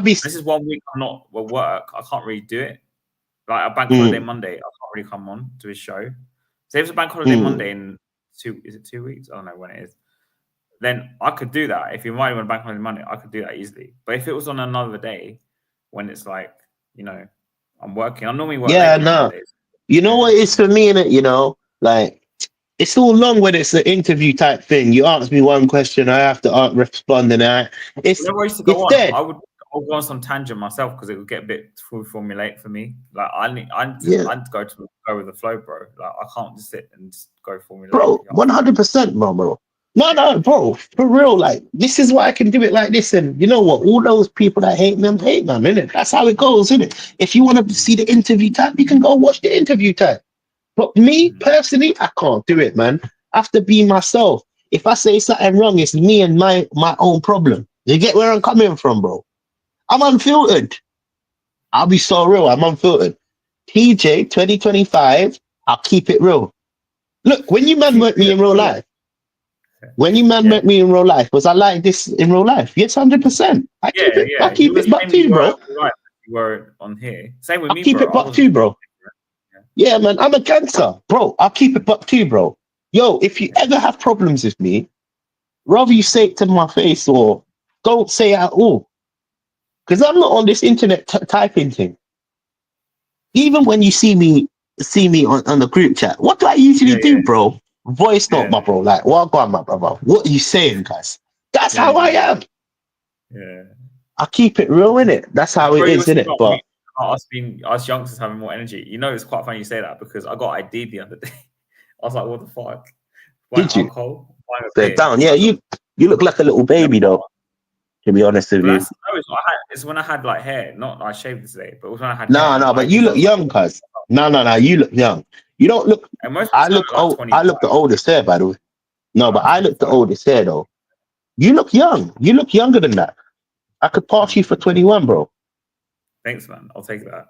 Speaker 1: This is 1 week I'm not at work. I can't really do it. Like a bank holiday Monday, I can't really come on to his show. So if it's a bank holiday Monday in 2 weeks? I don't know when it is. Then I could do that. If you invited me on bank holiday Monday, I could do that easily. But if it was on another day, when it's like, you know, I'm working, I normally work.
Speaker 2: Yeah, no. You know what it is for me, innit? You know, like, it's all long when it's an interview type thing. You ask me one question, I have to respond, and it's dead.
Speaker 1: I'll go on some tangent myself because it would get a bit too formulaic for me. Like I'd go with the flow, bro. Like I can't just sit and just go formulaic.
Speaker 2: Bro, 100%, bro. No, bro, for real. Like, this is why I can do it like this. And you know what? All those people that hate me, innit? That's how it goes, innit? If you want to see the interview type, you can go watch the interview type. But me personally, I can't do it, man. I have to be myself. If I say something wrong, it's me and my own problem. You get where I'm coming from, bro? I'm unfiltered. I'll be so real. I'm unfiltered. TJ 2025, I'll keep it real. Look, when you man met me in real life, met me in real life, was I like this in real life? Yes, 100%. I keep it buck too, bro.
Speaker 1: You were on here. Same with me,
Speaker 2: keep it buck too, bro. Yeah, man, I'm a gangster, bro. I'll keep it buck too, bro. Yo, if you ever have problems with me, rather you say it to my face or don't say it at all. Because I'm not on this internet typing thing. Even when you see me on the group chat, what do I usually do, bro? Voice note, my bro. Like, what on, my brother? What are you saying, guys? That's how I am.
Speaker 1: Yeah.
Speaker 2: I keep it real, innit? That's how it is, innit? But
Speaker 1: us youngsters having more energy. You know, it's quite funny you say that because I got ID'd the other day. I was like, what the fuck?
Speaker 2: Did you? They're down. Yeah, you look like a little baby, though. To be honest with you.
Speaker 1: It's when I had like hair, not I shaved today, but it was when I had
Speaker 2: hair. No, but you look young, cuz. No, you look young. You don't look. I look old. I look the oldest hair, by the way. No, but I look the oldest hair, though. You look young. You look younger than that. I could pass you for 21, bro.
Speaker 1: Thanks, man. I'll take that.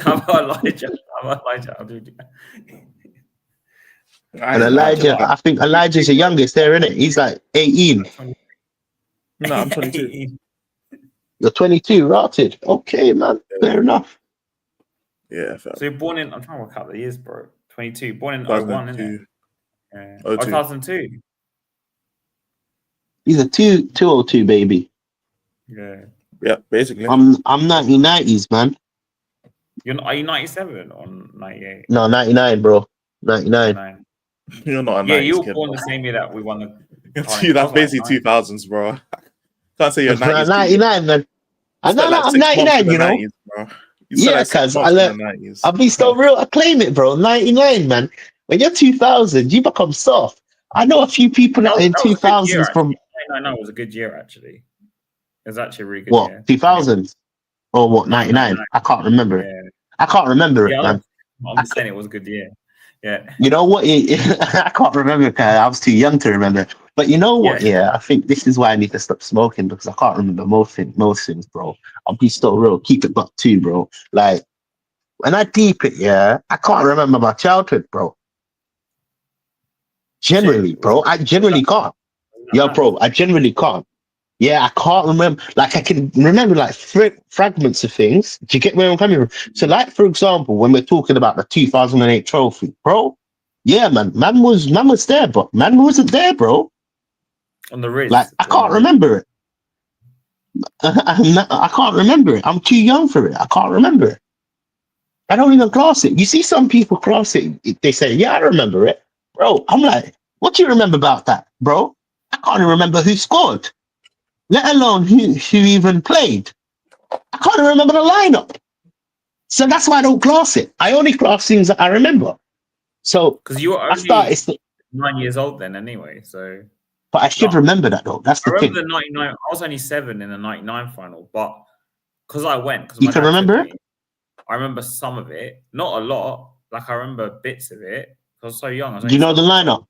Speaker 1: How about Elijah? I'll do that.
Speaker 2: And Elijah, I think Elijah's the youngest there, isn't it? He's like 18.
Speaker 3: No, I'm 22.
Speaker 2: You're 22, rotted. Okay, man. Fair enough.
Speaker 3: Yeah.
Speaker 1: So you're born in, I'm trying to work out the years, bro. 22. Born in 01, isn't it? Yeah. 2002.
Speaker 2: He's a 202 baby.
Speaker 1: Yeah.
Speaker 3: Yeah, basically.
Speaker 2: I'm 1990s, man.
Speaker 1: Are you 97 or 98?
Speaker 2: No, 99, bro. 99.
Speaker 3: You're not a 90s
Speaker 1: Yeah, you were
Speaker 3: kid,
Speaker 1: born
Speaker 3: bro.
Speaker 1: the same year that we won the.
Speaker 3: That's basically 2000s, bro. Can't say you're 90s.
Speaker 2: 99, man. I'm 99, you know. 90s,
Speaker 3: bro.
Speaker 2: Yeah, cuz I'll be so real. I claim it, bro. 99, man. When you're 2000, you become soft. I know a few people that in 2000s from.
Speaker 1: 99 was a good year, actually. It was actually a really good year.
Speaker 2: What, 2000s? Or what, 99? I can't remember it. I can't remember it, man.
Speaker 1: I'm just saying it was a good year. Yeah.
Speaker 2: You know what? I can't remember because I was too young to remember. But you know what? Yeah, I think this is why I need to stop smoking because I can't remember most things, bro. I'll be so real. Keep it buck too, bro. Like, when I deep it, I can't remember my childhood, bro. Generally, bro. I generally can't. Yo, bro, I generally can't. Yeah, I can't remember. Like, I can remember like fragments of things. Do you get where I'm coming from? So, like, for example, when we're talking about the 2008 trophy, bro. Yeah, man was there, but man wasn't there, bro.
Speaker 1: On the wrist.
Speaker 2: Like, I can't remember it. I can't remember it. I'm too young for it. I can't remember it. I don't even class it. You see some people class it. They say, yeah, I remember it. Bro, I'm like, what do you remember about that, bro? I can't even remember who scored. Let alone who even played. I can't even remember the lineup. So that's why I don't class it. I only class things that I remember. So
Speaker 1: because you were only 9 years old then anyway, so
Speaker 2: but I should remember that though. That's the thing.
Speaker 1: I remember the 99. I was only 7 in the 99 final, but because I went,
Speaker 2: you can remember it.
Speaker 1: I remember some of it, not a lot. Like I remember bits of it. I was so young. I was
Speaker 2: Do you know the
Speaker 1: only
Speaker 2: lineup?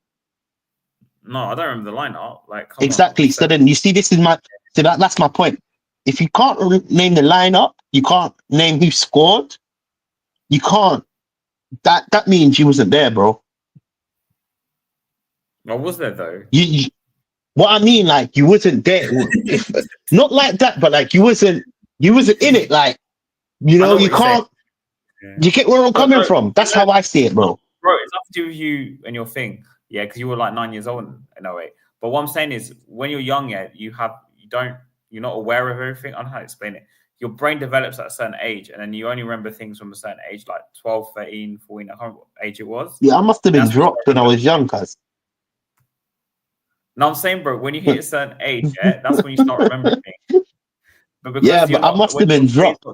Speaker 1: No, I don't remember the lineup. Like, come
Speaker 2: Exactly.
Speaker 1: on.
Speaker 2: So then you see, this is my. So that's my point. If you can't name the lineup, you can't name who scored. You can't. That means you wasn't there, bro.
Speaker 1: I was there though.
Speaker 2: You what I mean, like you wasn't there. If not like that, but like you wasn't in it. Like you know you can't.
Speaker 1: Yeah.
Speaker 2: You get where I'm coming from. That's how I see it, bro.
Speaker 1: Bro, it's nothing to do with you and your thing. Yeah, because you were like 9 years old in a way. But what I'm saying is, when you're young, you're not aware of everything. I don't know how to explain it. Your brain develops at a certain age, and then you only remember things from a certain age, like 12, 13, 14. I can't remember what age it was.
Speaker 2: Yeah, I must have been dropped when I was young, cuz.
Speaker 1: No, I'm saying, bro, when you hit a certain age, that's when you start remembering things. But
Speaker 2: I must have been dropped.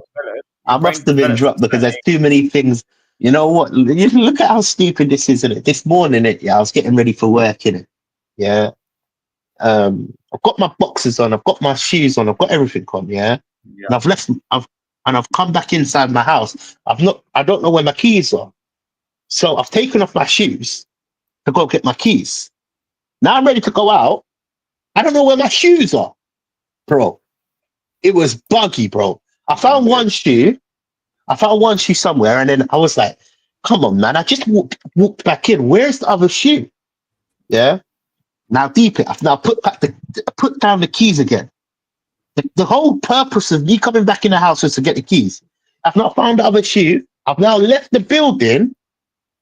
Speaker 2: I must have been dropped because there's too many things. You know what? You look at how stupid this is, isn't it? This morning, I was getting ready for work, innit? Yeah. I've got my boxes on, I've got my shoes on, I've got everything on, yeah. And I've come back inside my house. I don't know where my keys are. So I've taken off my shoes to go get my keys. Now I'm ready to go out. I don't know where my shoes are, bro. It was buggy, bro. I found one shoe somewhere, and then I was like, come on, man. I just walked back in. Where's the other shoe? Yeah. Now deep it. I've now put down the keys again. The whole purpose of me coming back in the house was to get the keys. I've not found the other shoe. I've now left the building.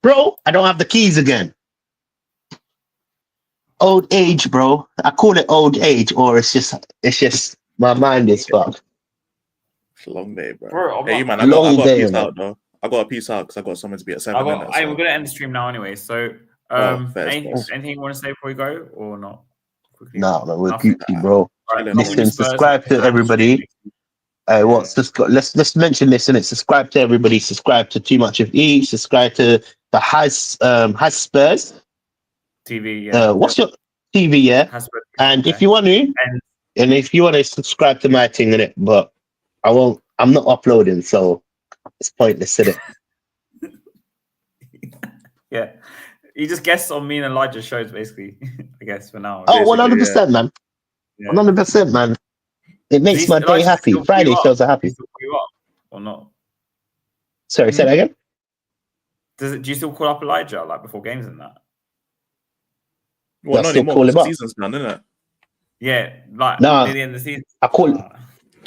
Speaker 2: Bro, I don't have the keys again. Old age, bro. I call it old age, or it's just my mind is fucked.
Speaker 3: It's a long day, bro. Hey, man, I got a piece out, though. I got a piece out because I got something to be at 7.
Speaker 1: Hey, we're gonna end the stream now anyway. So, anything you want to say before we go, or not? Quickly.
Speaker 2: No, man, we're Gucci, bro. Right, listen, subscribe to everybody. Let's mention this, and it's subscribe to everybody. Subscribe to Too Much of E. Subscribe to the Has Spurs
Speaker 1: TV. Yeah.
Speaker 2: What's your TV? Yeah. And if you want to, subscribe to my thing in it, but I won't. I'm not uploading, so it's pointless, isn't it?
Speaker 1: Yeah. You just guess on me and Elijah's shows, basically. I guess for now.
Speaker 2: Oh, 100%, man. 100%, man. It makes my day happy. Friday shows are happy.
Speaker 1: Or not?
Speaker 2: Sorry, say that again.
Speaker 1: Do you still call up Elijah like before games and that?
Speaker 3: Well, not anymore. The season's done, isn't it?
Speaker 1: Yeah, like near the end of the season.
Speaker 2: I call.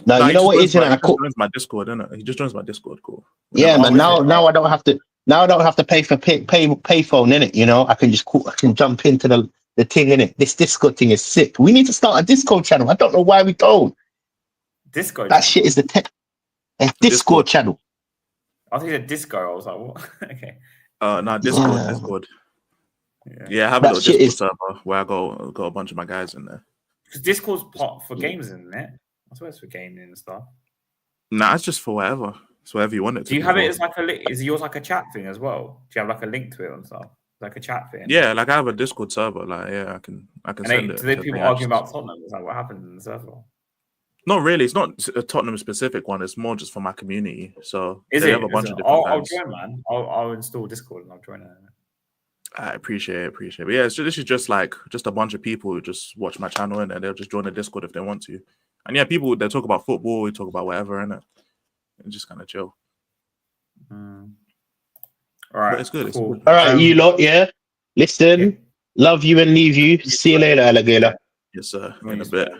Speaker 2: No, you know what is it?
Speaker 3: He just joins my Discord, isn't it? He just joins my Discord. Cool.
Speaker 2: Yeah, man. Now I don't have to. Now I don't have to pay for pay phone in it. You know, I can just I can jump into the thing in it. This Discord thing is sick. We need to start a Discord channel. I don't know why we don't.
Speaker 1: Discord.
Speaker 2: That shit is a Discord channel.
Speaker 1: I think it's a disco. I was like, what? Okay.
Speaker 3: No, Discord. Yeah, I have a little Discord server where I got a bunch of my guys in there.
Speaker 1: Because Discord's part for games, isn't it? I swear it's for gaming and stuff.
Speaker 3: Nah, it's just for whatever. It's whatever you want it to.
Speaker 1: Do you have it as like is yours like a chat thing as well? Do you have like a link to it and stuff? Like a chat thing?
Speaker 3: Yeah, like I have a Discord server. Like, yeah, I can send it.
Speaker 1: Do they people arguing about Tottenham? Is that what happens in the server?
Speaker 3: Not really. It's not a Tottenham specific one. It's more just for my community. So
Speaker 1: they
Speaker 3: have a bunch of different
Speaker 1: I'll join, man. I'll install Discord and I'll join it.
Speaker 3: I appreciate it. But yeah, this is just a bunch of people who just watch my channel and they'll just join the Discord if they want to. And yeah, people they talk about football, we talk about whatever in it, and just kind of chill.
Speaker 1: All right,
Speaker 3: but it's good.
Speaker 1: Cool.
Speaker 3: It's good.
Speaker 2: All right, you lot. Yeah, listen, love you and leave you. See you later, alligator.
Speaker 3: Yes, sir. In a bit.